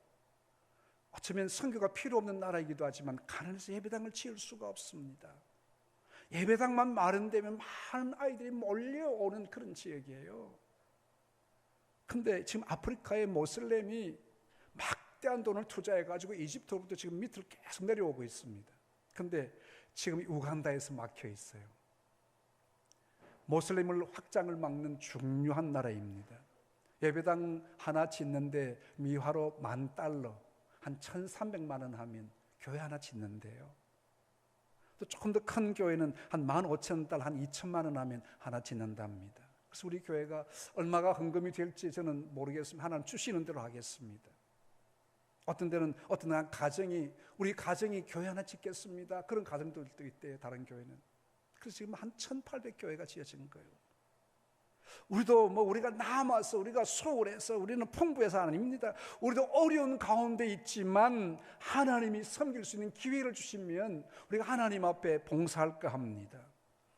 어쩌면 선교가 필요 없는 나라이기도 하지만 가난해서 예배당을 지을 수가 없습니다. 예배당만 마련되면 많은 아이들이 몰려오는 그런 지역이에요. 근데 지금 아프리카의 모슬렘이 막대한 돈을 투자해가지고 이집트로부터 지금 밑으로 계속 내려오고 있습니다. 근데 지금 우간다에서 막혀 있어요. 모슬렘을 확장을 막는 중요한 나라입니다. 예배당 하나 짓는데 미화로 $10,000, 한 1,300만 원 하면 교회 하나 짓는데요. 또 조금 더 큰 교회는 한 15,000달러, 한 2천만 원 하면 하나 짓는답니다. 그래서 우리 교회가 얼마가 헌금이 될지 저는 모르겠습니다. 하나님 주시는 대로 하겠습니다. 어떤 데는 어떤 가정이, 우리 가정이 교회 하나 짓겠습니다. 그런 가정들도 있대요. 다른 교회는. 그래서 지금 한 1,800교회가 지어진 거예요. 우리도 우리가 남아서, 우리가 소홀해서, 우리는 풍부해서 아닙니다. 우리도 어려운 가운데 있지만 하나님이 섬길 수 있는 기회를 주시면 우리가 하나님 앞에 봉사할까 합니다.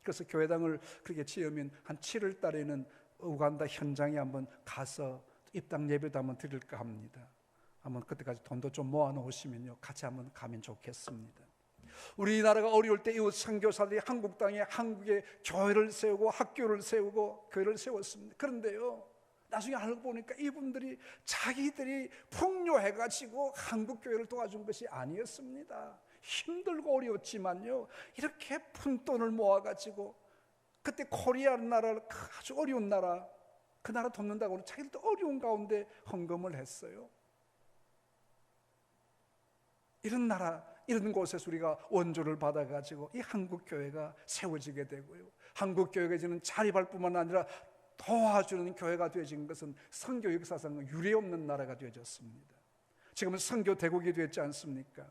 그래서 교회당을 그렇게 지으면 한 7월 달에는 우간다 현장에 한번 가서 입당 예배도 한번 드릴까 합니다. 한번 그때까지 돈도 좀 모아 놓으시면요 같이 한번 가면 좋겠습니다. 우리나라가 어려울 때 이웃 선교사들이 한국 땅에 한국의 교회를 세우고 학교를 세우고 교회를 세웠습니다. 그런데요 나중에 알고 보니까 이분들이 자기들이 풍요해가지고 한국 교회를 도와준 것이 아니었습니다. 힘들고 어려웠지만요 이렇게 푼돈을 모아가지고 그때 코리아라는 나라를 아주 어려운 나라, 그 나라 돕는다고 자기들도 어려운 가운데 헌금을 했어요. 이런 나라, 이런 곳에서 우리가 원조를 받아가지고 이 한국교회가 세워지게 되고요, 한국교회가 이제는 자립할 뿐만 아니라 도와주는 교회가 되어진 것은 선교 역사상 유례없는 나라가 되어졌습니다. 지금은 선교 대국이 되었지 않습니까?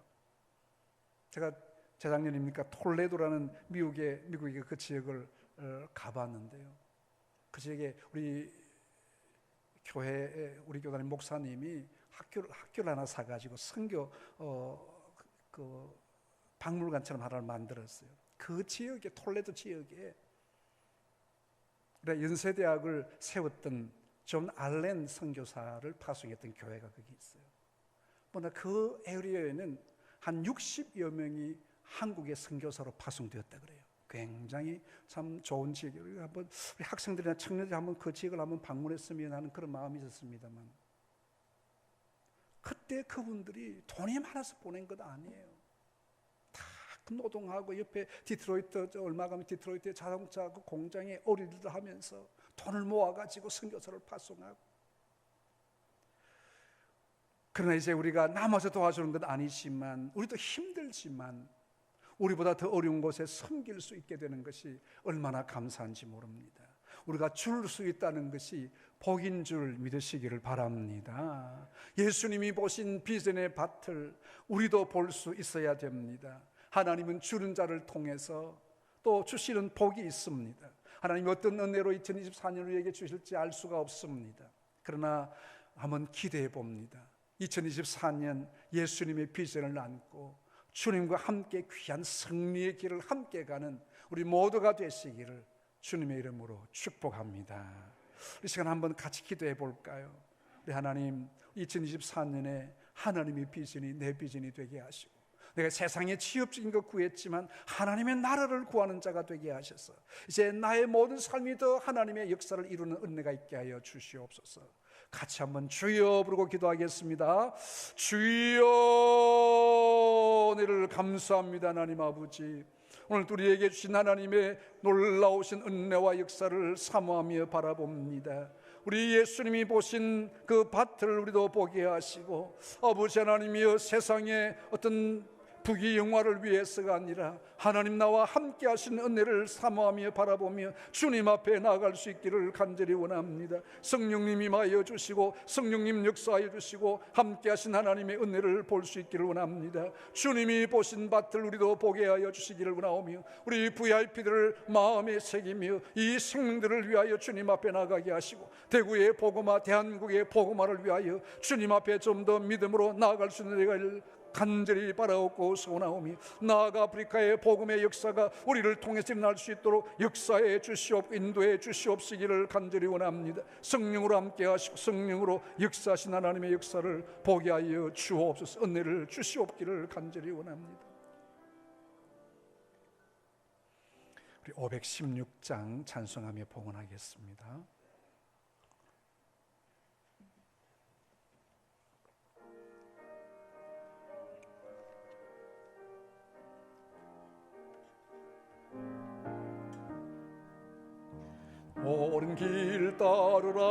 제가 재작년입니까 톨레도라는 미국의 그 지역을 가봤는데요, 그 지역에 우리 교회에 우리 교단의 목사님이 학교를 하나 사가지고 선교 그 박물관처럼 하나를 만들었어요. 그 지역에, 톨레도 지역에 연세대학을 세웠던 존 알렌 선교사를 파송했던 교회가 거기 있어요. 그 에리어에는 한 60여 명이 한국의 선교사로 파송되었다 그래요. 굉장히 참 좋은 지역이에요. 한번 우리 학생들이나 청년들이 한번 그 지역을 한번 방문했으면 하는 그런 마음이 있었습니다만, 그때 그분들이 돈이 많아서 보낸 것 아니에요. 다 노동하고 옆에 디트로이트, 얼마 가면 디트로이트 자동차 그 공장에 어리들도 하면서 돈을 모아가지고 선교사를 파송하고. 그러나 이제 우리가 남아서 도와주는 건 아니지만, 우리도 힘들지만 우리보다 더 어려운 곳에 섬길 수 있게 되는 것이 얼마나 감사한지 모릅니다. 우리가 줄 수 있다는 것이 복인 줄 믿으시기를 바랍니다. 예수님이 보신 비전의 밭을 우리도 볼 수 있어야 됩니다. 하나님은 주는 자를 통해서 또 주시는 복이 있습니다. 하나님이 어떤 은혜로 2024년 우리에게 주실지 알 수가 없습니다. 그러나 한번 기대해 봅니다. 2024년 예수님의 비전을 안고 주님과 함께 귀한 승리의 길을 함께 가는 우리 모두가 되시기를 주님의 이름으로 축복합니다. 이 시간 한번 같이 기도해 볼까요? 우리 하나님, 2024년에 하나님의 비전이 내 비전이 되게 하시고, 내가 세상에 취업적인 것 구했지만 하나님의 나라를 구하는 자가 되게 하셔서 이제 나의 모든 삶이 더 하나님의 역사를 이루는 은혜가 있게 하여 주시옵소서. 같이 한번 주여 부르고 기도하겠습니다. 주여, 은혜를 감사합니다. 하나님 아버지, 오늘 우리에게 주신 하나님의 놀라우신 은혜와 역사를 사모하며 바라봅니다. 우리 예수님이 보신 그 밭을 우리도 보게 하시고, 아버지 하나님이여, 세상에 어떤 부귀영화를 위해서가 아니라 하나님 나와 함께 하신 은혜를 사모하며 바라보며 주님 앞에 나아갈 수 있기를 간절히 원합니다. 성령님 임하여 주시고 성령님 역사하여 주시고 함께 하신 하나님의 은혜를 볼 수 있기를 원합니다. 주님이 보신 밭을 우리도 보게 하여 주시기를 원하오며, 우리 VIP들을 마음에 새기며 이 생명들을 위하여 주님 앞에 나가게 하시고, 대구의 복음화, 대한민국의 복음화를 위하여 주님 앞에 좀 더 믿음으로 나아갈 수 있는 은혜를 간절히 바라옵고 소원하오며, 나아가 아프리카의 복음의 역사가 우리를 통해서 일어날 수 있도록 역사해 주시옵고 인도해 주시옵시기를 간절히 원합니다. 성령으로 함께 하시고 성령으로 역사하신 하나님의 역사를 보게 하여 주옵소서. 은혜를 주시옵기를 간절히 원합니다. 우리 516장 찬송하며 봉헌하겠습니다. 옳은 길 따르라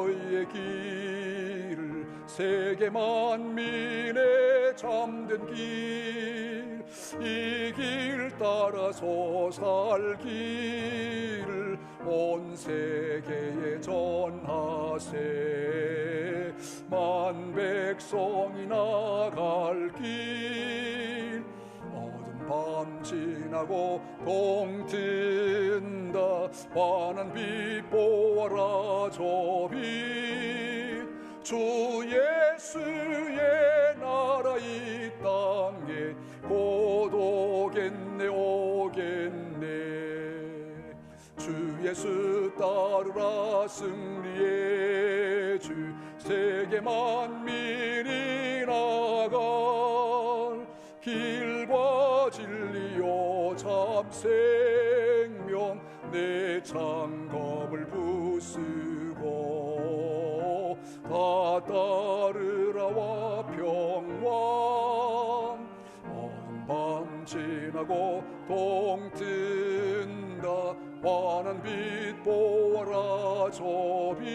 의의 길을, 세계 만민의 참된 길, 이 길 따라서 살 길을 온 세계에 전하세. 만 백성이 나갈 길, 밤 지나고 동 든다. 환한 빛 보아라 저 빛, 주 예수의 나라 이 땅에 곧 오겠네 오겠네. 주 예수 따르라 승리의 주, 세계 만민이 나갈 길과 진리요 참 생명, 내 장갑을 부수고 다 따르라와 평강. 어둠 밤 지나고 동 뜬다. 환한 빛 보아라 저 빛,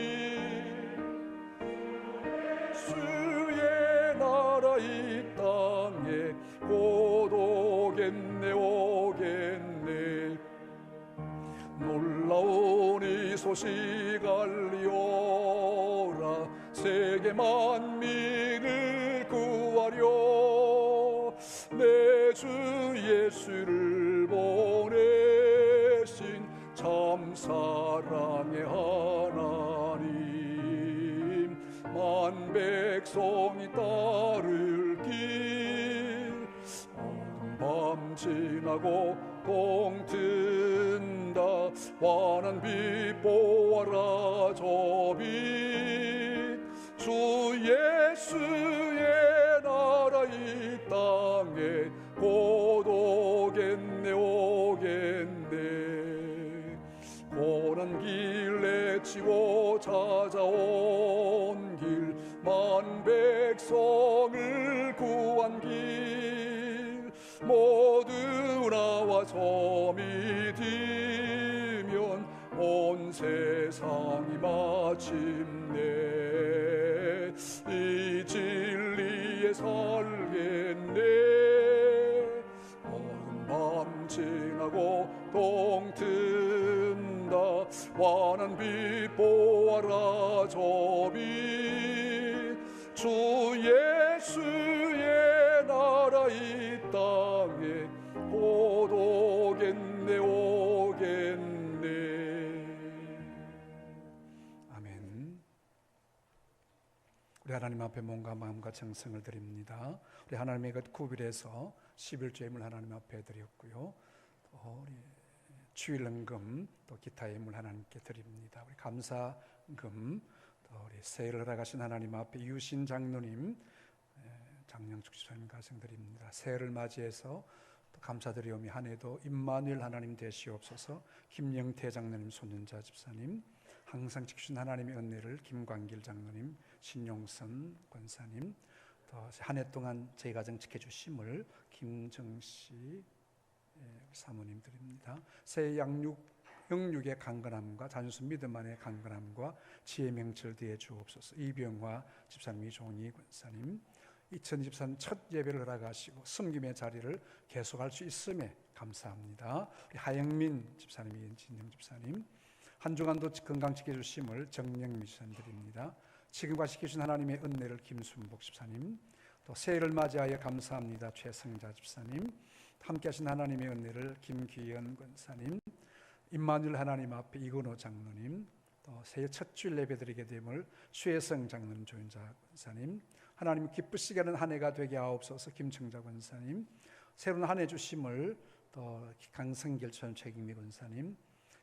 주의 나라 이 땅에 곧 오겠네 오겠네. 놀라운 이 소식 알리오라. 세계 만민을 구하려 내 주 예수를 보내신 참 사랑의 하나님. 만 백성이 따를 길, 어둠 밤 지나고 동 든다. 환한 빛 보아라 저 빛, 주 예수의 나라 이 땅에 곧 오겠네 오겠네. 고난 길 내치고 찾아온 길, 만 백성을 구한 길, 모두 나와서 믿으면 온 세상이 마침내 이 진리에 살겠네. 어둠 동튼다. 환한 빛 보아라 저 빛, 주 예수의 나라 이 땅에 곧 오겠네 오겠네. 아멘. 우리 하나님 앞에 몸과 마음과 정성을 드립니다. 우리 하나님의 것 구별해서 11조 예물 하나님 앞에 드렸고요. 또 우리 주일헌금 또 기타 예물 하나님께 드립니다. 우리 감사금 또 우리 새해를 허락하신 하나님 앞에 유신 장로님, 장영축 집사님 가정 드립니다. 새해를 맞이해서 또 감사드리오며 한 해도 임마누엘 하나님 되시옵소서. 김영태 장로님, 손윤자 집사님, 항상 지키신 하나님의 은혜를 김광길 장로님, 신용선 권사님, 또 한 해 동안 저희 가정 지켜주심을 김정씨 사모님 드립니다. 새해 영육의 강건함과 단순 믿음 안의 강건함과 지혜 명철 되어 주옵소서. 이병화 집사님, 이종희 권사님, 2024년 첫 예배를 허락하시고 섬김의 자리를 계속할 수 있음에 감사합니다. 우리 하영민 집사님, 이진영 집사님, 한 주간도 건강 지켜주심을 정영미 집사님 드립니다. 지금과 지켜주신 하나님의 은혜를 김순복 집사님, 또 새해를 맞이하여 감사합니다. 최성자 집사님, 함께하신 하나님의 은혜를 김기현 권사님, 임마누엘 하나님 앞에 이건호 장로님, 또 새해 첫 주일 예배드리게 됨을 수혜성 장로님, 조윤자 권사님, 하나님 기쁘시게 하는 한 해가 되게 하옵소서. 김청자 권사님, 새로운 한 해 주심을 또 강성길 전 최경미 권사님,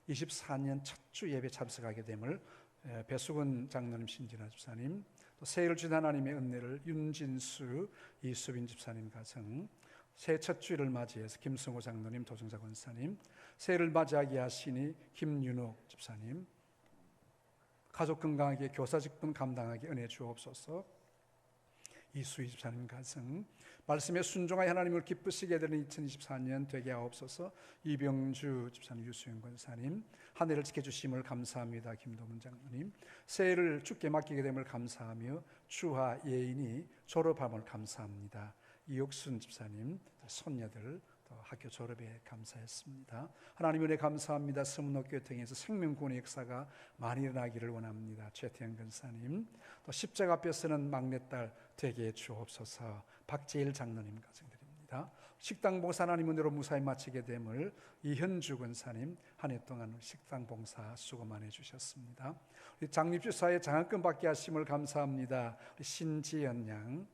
24년 첫 주 예배 참석하게 됨을 배수근 장로님, 신진아 집사님, 또 새해를 주신 하나님의 은혜를 윤진수, 이수빈 집사님 가정, 새해 첫 주일을 맞이해서 김승호 장로님, 도정자 권사님, 새해를 맞이하게 하시니 김윤옥 집사님, 가족 건강하게 교사 직분 감당하게 은혜 주옵소서. 이수희 집사님 가정, 말씀에 순종하여 하나님을 기쁘시게 되는 2024년 되게 하옵소서. 이병주 집사님, 유수영 권사님, 한 해를 지켜주심을 감사합니다. 김도문 장로님, 새해를 주께 맡기게 됨을 감사하며 주하 예인이 졸업함을 감사합니다. 이옥순 집사님, 손녀들 또 학교 졸업에 감사했습니다. 하나님 은혜 감사합니다. 서문옥교회 통해서 생명구원의 역사가 많이 일어나기를 원합니다. 최태영 권사님, 또 십자가 앞에 서는 막내딸 되게 주옵소서. 박재일 장로님 가정드립니다. 식당 봉사 하나님 은혜로 무사히 마치게 됨을 이현주 권사님, 한 해 동안 식당 봉사 수고 많이 해주셨습니다. 우리 장립주사에 장학금 받게 하심을 감사합니다. 우리 신지연 양,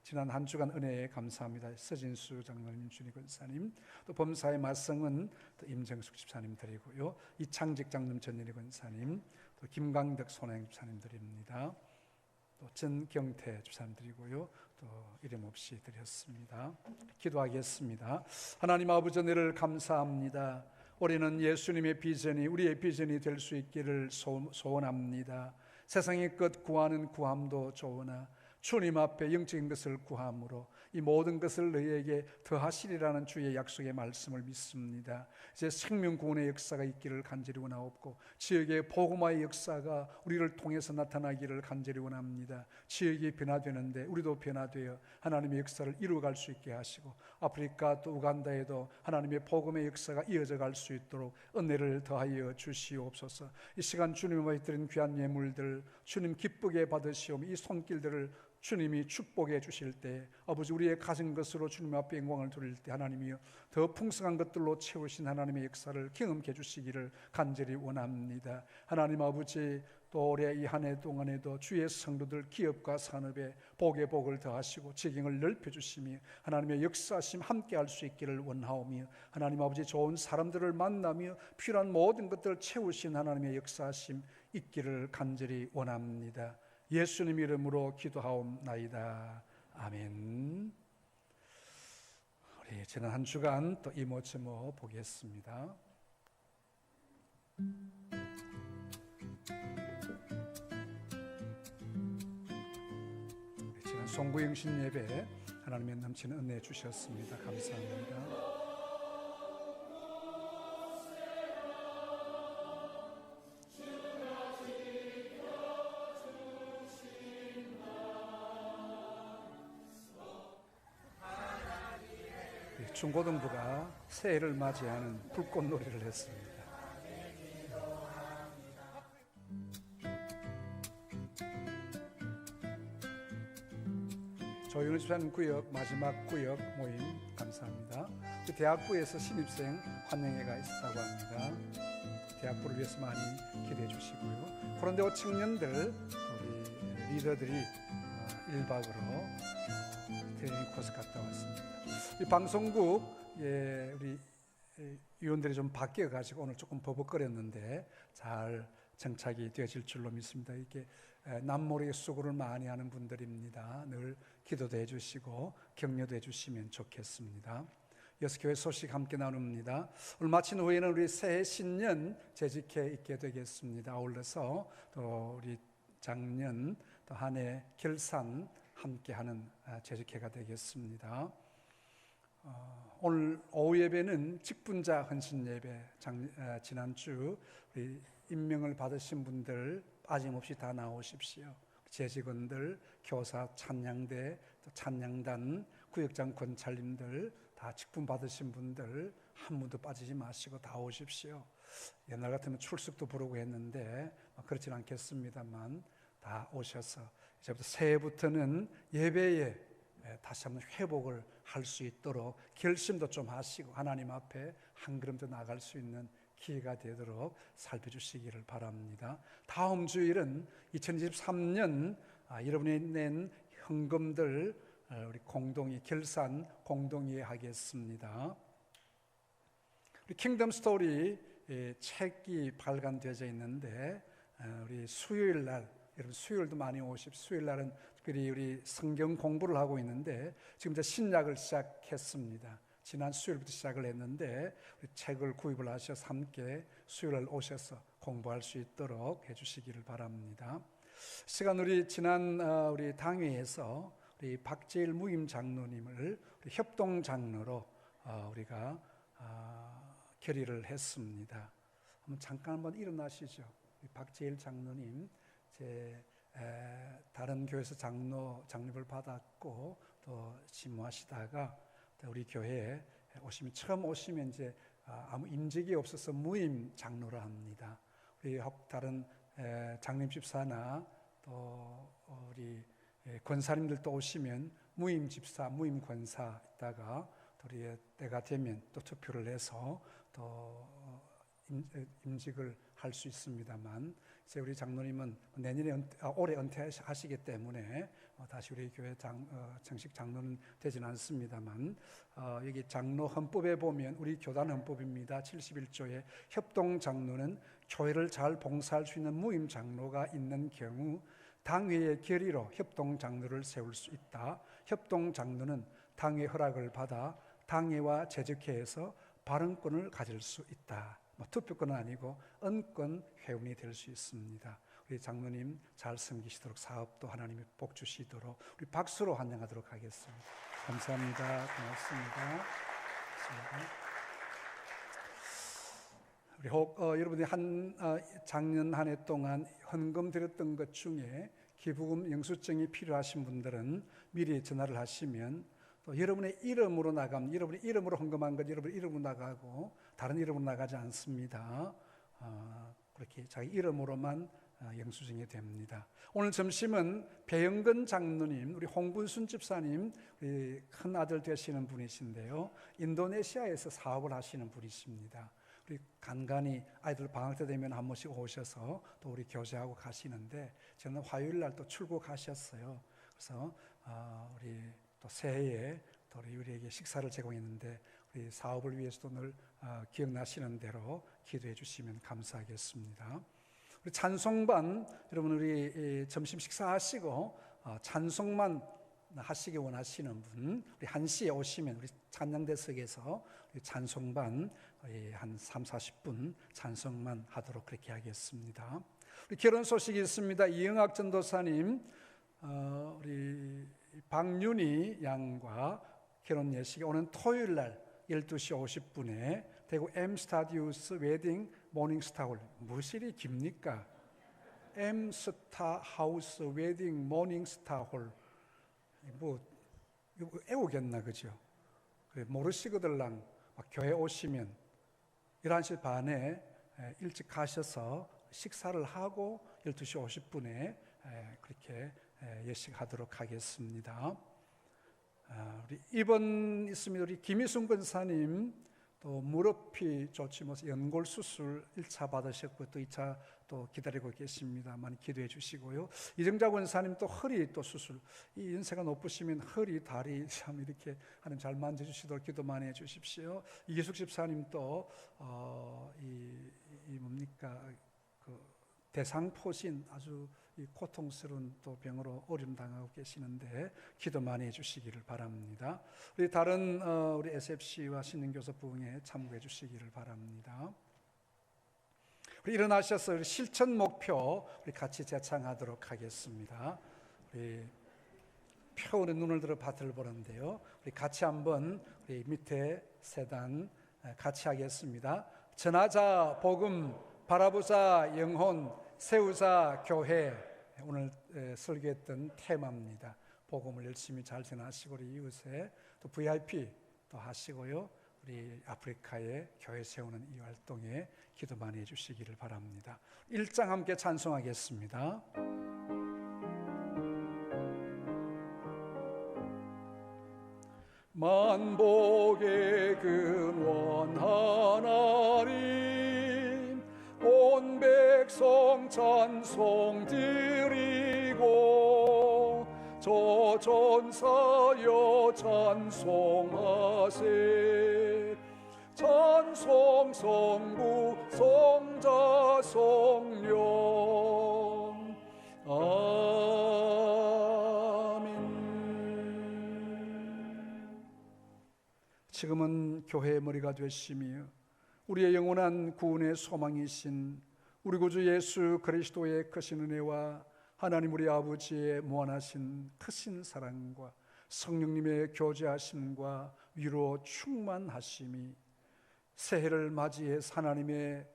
지난 한 주간 은혜에 감사합니다. 서진수 장로님, 준희 권사님, 또 범사의 맞성은 또 임정숙 집사님 드리고요. 이창직 장로님, 전일희 권사님, 또 김광덕 손행 집사님 드립니다. 또 전경태 집사님 드리고요. 또 이름 없이 드렸습니다. 기도하겠습니다. 하나님 아버지 은혜를 감사합니다. 올해는 예수님의 비전이 우리의 비전이 될 수 있기를 소원합니다. 세상의 것 구하는 구함도 좋으나 주님 앞에 영적인 것을 구함으로 이 모든 것을 너희에게 더하시리라는 주의 약속의 말씀을 믿습니다. 이제 생명구원의 역사가 있기를 간절히 원하옵고 지역의 복음화의 역사가 우리를 통해서 나타나기를 간절히 원합니다. 지역이 변화되는데 우리도 변화되어 하나님의 역사를 이루어갈 수 있게 하시고 아프리카 또 우간다에도 하나님의 복음의 역사가 이어져 갈 수 있도록 은혜를 더하여 주시옵소서. 이 시간 주님의 드린 귀한 예물들 주님 기쁘게 받으시오며 이 손길들을 주님이 축복해 주실 때 아버지 우리의 가진 것으로 주님 앞에 영광을 돌릴 때 하나님이여 더 풍성한 것들로 채우신 하나님의 역사를 경험해 주시기를 간절히 원합니다. 하나님 아버지 또 올해 이 한 해 동안에도 주의 성도들 기업과 산업에 복의 복을 더하시고 지경을 넓혀주시며 하나님의 역사하심 함께 할 수 있기를 원하오며 하나님 아버지 좋은 사람들을 만나며 필요한 모든 것들을 채우신 하나님의 역사하심 있기를 간절히 원합니다. 예수님 이름으로 기도하옵나이다. 아멘. 우리 지난 한 주간 또 이모저모 보겠습니다. 지난 송구영신 예배 하나님의 넘치는 은혜 주셨습니다. 감사합니다. 중고등부가 새해를 맞이하는 불꽃놀이를 했습니다. 조윤우 집사님 구역 마지막 구역 모임 감사합니다. 그 대학부에서 신입생 환영회가 있었다고 합니다. 대학부를 위해서 많이 기대해 주시고요. 그런데 청년들 우리 리더들이 1박으로 트레이닝 코스 갔다 왔습니다. 이 방송국 우리 위원들이 좀 바뀌어 가지고 오늘 조금 버벅거렸는데 잘 정착이 되어질 줄로 믿습니다. 이게 남모르게 수고를 많이 하는 분들입니다. 늘 기도도 해주시고 격려도 해주시면 좋겠습니다. 이어서 교회 소식 함께 나눕니다. 오늘 마친 후에는 우리 새해 신년 재직회 있게 되겠습니다. 아울러서 또 우리 작년 또 한 해 결산 함께하는 재직회가 되겠습니다. 오늘 오후 예배는 직분자 헌신 예배, 지난주 우리 임명을 받으신 분들 빠짐없이 다 나오십시오. 재직원들, 교사, 찬양대, 또 찬양단, 구역장 권찰님들 다 직분 받으신 분들 한 분도 빠지지 마시고 다 오십시오. 옛날 같으면 출석도 부르고 했는데 그렇진 않겠습니다만 다 오셔서 이제부터 새해부터는 예배에 다시 한번 회복을 할 수 있도록 결심도 좀 하시고 하나님 앞에 한 걸음 더 나아갈 수 있는 기회가 되도록 살펴주시기를 바랍니다. 다음 주일은 2023년 여러분이 낸 헌금들 우리 공동히 결산 공동히 하겠습니다. 우리 킹덤 스토리 책이 발간되어져 있는데 우리 수요일 날 여러분 수요일도 많이 오십시오. 수요일 날은 특별히 우리 성경 공부를 하고 있는데 지금 이제 신약을 시작했습니다. 지난 수요일부터 시작을 했는데 우리 책을 구입을 하셔서 함께 수요일 오셔서 공부할 수 있도록 해주시기를 바랍니다. 시간 우리 지난 우리 당회에서 우리 박재일 무임 장로님을 우리 협동 장로로 우리가 결의를 했습니다. 잠깐 한번 일어나시죠. 박재일 장로님 다른 교회에서 장립을 받았고 또 심무하시다가 우리 교회에 오시면 처음 오시면 이제 아무 임직이 없어서 무임 장로라 합니다. 우리 다른 장님 집사나 또 우리 권사님들도 오시면 무임 집사, 무임 권사 있다가 우리 때가 되면 또 투표를 해서 또 임직을 할 수 있습니다만 이제 우리 장로님은 내년에 올해 은퇴하시기 때문에 다시 우리 교회 정식 장로는 되지는 않습니다만 여기 장로 헌법에 보면 우리 교단 헌법입니다. 71조에 협동 장로는 교회를 잘 봉사할 수 있는 무임 장로가 있는 경우 당회의 결의로 협동 장로를 세울 수 있다. 협동 장로는 당회 허락을 받아 당회와 재직회에서 발언권을 가질 수 있다. 투표권은 아니고 언권 회원이 될 수 있습니다. 우리 장로님 잘 섬기시도록 사업도 하나님이 복 주시도록 우리 박수로 환영하도록 하겠습니다. 감사합니다. 고맙습니다. 우리 여러분이 작년 한 해 동안 헌금 드렸던 것 중에 기부금 영수증이 필요하신 분들은 미리 전화를 하시면 또 여러분의 이름으로 나가면 여러분의 이름으로 헌금한 것 여러분의 이름으로 나가고 다른 이름으로 나가지 않습니다. 그렇게 자기 이름으로만 영수증이 됩니다. 오늘 점심은 배영근 장로님, 우리 홍분순 집사님, 우리 큰 아들 되시는 분이신데요. 인도네시아에서 사업을 하시는 분이십니다. 우리 간간히 아이들 방학 때 되면 한 번씩 오셔서 또 우리 교제하고 가시는데 저는 화요일 날 또 출국하셨어요. 그래서 우리 또 새해에 또 우리에게 식사를 제공했는데 우리 사업을 위해서도 늘 기억나시는 대로 기도해 주시면 감사하겠습니다. 우리 찬송반 여러분 우리 점심 식사하시고 찬송만 하시기 원하시는 분 우리 1시에 오시면 우리 찬양대석에서 우리 찬송반 한 3, 40분 찬송만 하도록 그렇게 하겠습니다. 우리 결혼 소식이 있습니다. 이영학 전도사님 우리 박윤희 양과 결혼 예식이 오는 토요일 날 12시 50분에 대구 M스타디우스 웨딩 모닝스타홀 무실이 깁니까? M스타하우스 웨딩 모닝스타홀 뭐 이거 애우겠나 그죠? 모르시거들랑 교회 오시면 11시 반에 일찍 가셔서 식사를 하고 12시 50분에 그렇게 예식하도록 하겠습니다. 우리 입원 있습니다. 우리 김희순 권사님 또 무릎이 좋지 못해서 연골 수술 1차 받으셨고 또 2차 또 기다리고 계십니다. 많이 기도해 주시고요. 이정자 권사님 또 허리 또 수술, 이 연세가 높으시면 허리, 다리 참 이렇게 하나님 잘 만져주시도록 기도 많이 해 주십시오. 이기숙 집사님 또 뭡니까 그 대상포진 아주 이 고통스러운 또 병으로 어려움 당하고 계시는데 기도 많이 해주시기를 바랍니다. 우리 다른 우리 SFC와 신능교섭 부흥에 참고해 주시기를 바랍니다. 우리 일어나셔서 우리 실천 목표 우리 같이 제창하도록 하겠습니다. 우리 표는 눈을 들어 밭을 보는데요. 우리 같이 한번 우리 밑에 세단 같이 하겠습니다. 전하자 복음, 바라보자 영혼, 세우자 교회, 오늘 설교했던 테마입니다. 복음을 열심히 잘 전하시고 우리 이웃에 또 VIP 또 하시고요. 우리 아프리카에 교회 세우는 이 활동에 기도 많이 해주시기를 바랍니다. 1장 함께 찬송하겠습니다. 만복의 근원 하나님, 온 백성 찬송 드리고 저전사여 찬송하세. 찬송 성부 성자 성령 아멘. 지금은 교회의 머리가 되시며 우리의 영원한 구원의 소망이신 우리 구주 예수 그리스도의 크신 은혜와 하나님 우리 아버지의 무한하신 크신 사랑과 성령님의 교제하심과 위로 충만하심이 새해를 맞이해서 하나님의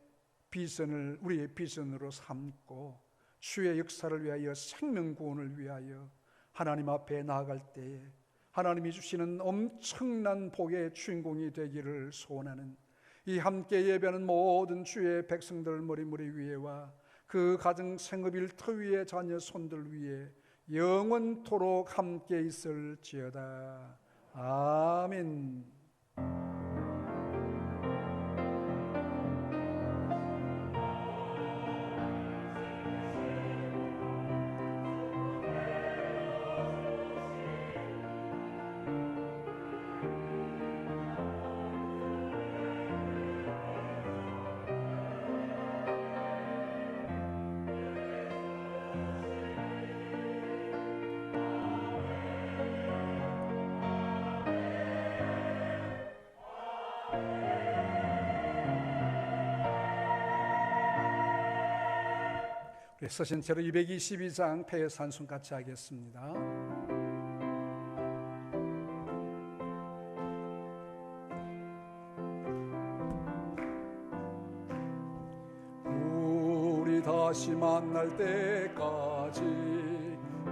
비전을 우리의 비전으로 삼고 주의 역사를 위하여 생명 구원을 위하여 하나님 앞에 나아갈 때에 하나님이 주시는 엄청난 복의 주인공이 되기를 소원하는 이 함께 예배하는 모든 주의 백성들 머리 위에와 그 가정 생업 일터 위에 자녀 손들 위에 영원토록 함께 있을지어다. 아멘. 서신 제로 222장 폐의 산송 같이 하겠습니다. 우리 다시 만날 때까지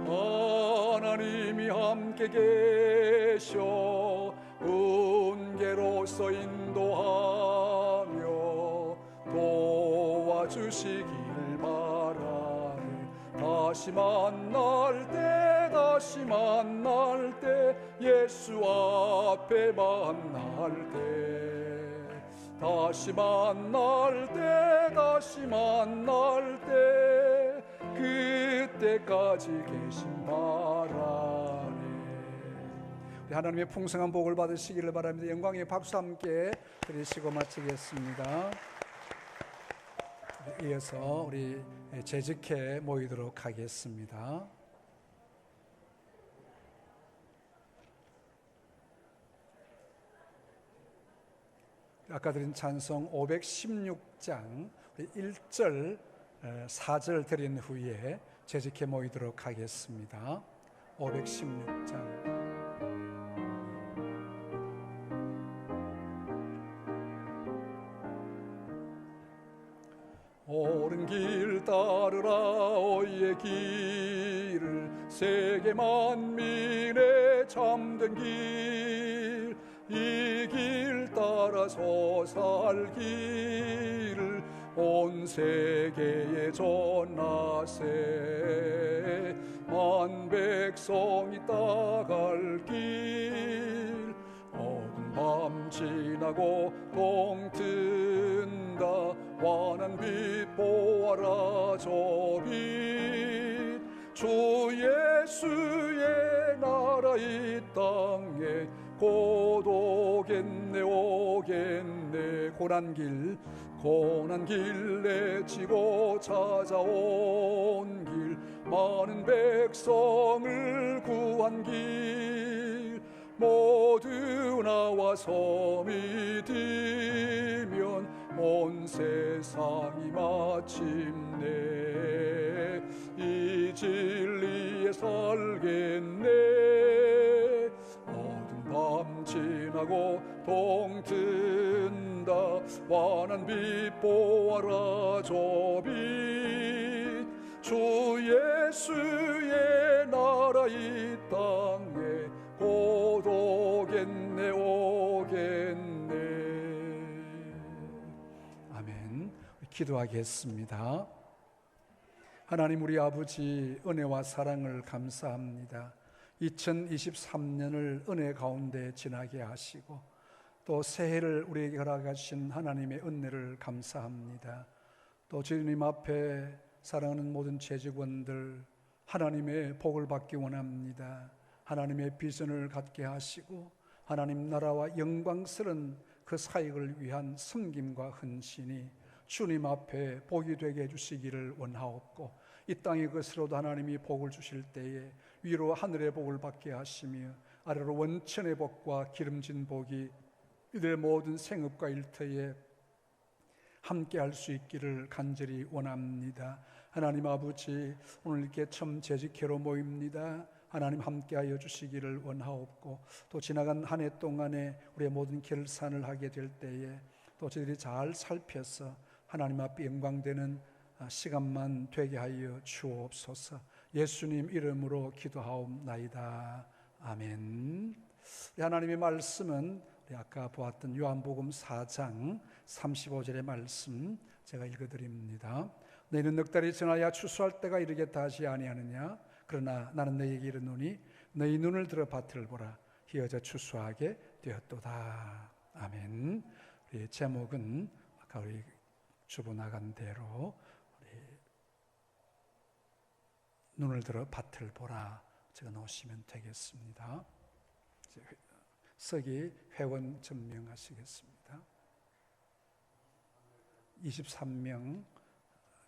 하나님이 함께 계셔 은계로서 인도하며 도와주시길 다시 만날 때 예수 앞에 만날 때 다시 만날 때 그때까지 계신 바라네. 하나님의 풍성한 복을 받으시기를 바랍니다. 영광의 박수 함께 드리시고 마치겠습니다. 이어서 우리 재직회 모이도록 하겠습니다. 아까 드린 찬송 516장 1절 4절 드린 후에 재직회 모이도록 하겠습니다. 516장 옳은 길 따르라 오이의 길을 세계 만민의 참된 길 나와서 살기를 온 세계에 전하세. 만 백성이 따갈 길 어두운 밤 지나고 동튼다. 환한 빛 보아라 저 빛. 주 예수의 나라 이 땅에 곧 오겠네 오겠네. 고난 길 내치고 찾아온 길 많은 백성을 구한 길 모두 나와서 믿으면 온 세상이 마침내 이 진리에 살겠네. 어두운 밤 지나고 동튼다. 환한 빛 보아라 저 빛. 주 예수의 나라 이 땅에 곧 오겠네 오겠네. 아멘. 기도하겠습니다. 하나님 우리 아버지 은혜와 사랑을 감사합니다. 2023년을 은혜 가운데 지나게 하시고 또 새해를 우리에게 허락하신 하나님의 은혜를 감사합니다. 또 주님 앞에 사랑하는 모든 재직원들 하나님의 복을 받기 원합니다. 하나님의 비전을 갖게 하시고 하나님 나라와 영광스러운 그 사역을 위한 섬김과 헌신이 주님 앞에 복이 되게 해주시기를 원하옵고 이 땅의 것으로도 하나님이 복을 주실 때에 위로 하늘의 복을 받게 하시며 아래로 원천의 복과 기름진 복이 이들의 모든 생업과 일터에 함께 할 수 있기를 간절히 원합니다. 하나님 아버지 오늘 이렇게 처음 재직회로 모입니다. 하나님 함께하여 주시기를 원하옵고 또 지나간 한 해 동안에 우리의 모든 결산을 하게 될 때에 또 저희들이 잘 살펴서 하나님 앞에 영광되는 시간만 되게 하여 주옵소서. 예수님 이름으로 기도하옵나이다. 아멘. 하나님의 말씀은 우리 아까 보았던 요한복음 4장 35절의 말씀 제가 읽어드립니다. 너희는 넉 달이 지나야 추수할 때가 이르겠다 하지 아니하느냐. 그러나 나는 너희에게 이르노니 너희 눈을 들어 밭을 보라. 희어져 추수하게 되었도다. 아멘. 우리 제목은 아까 우리 주보 나간 대로 우리 눈을 들어 밭을 보라 제가 놓으시면 되겠습니다. 서기 회원 점명하시겠습니다. 23명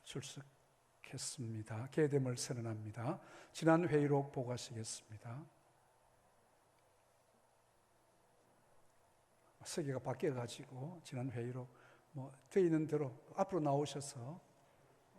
출석했습니다. 계됨을 선언합니다. 지난 회의록 보고하시겠습니다. 서기가 바뀌어가지고 지난 회의록 되어 있는 대로 앞으로 나오셔서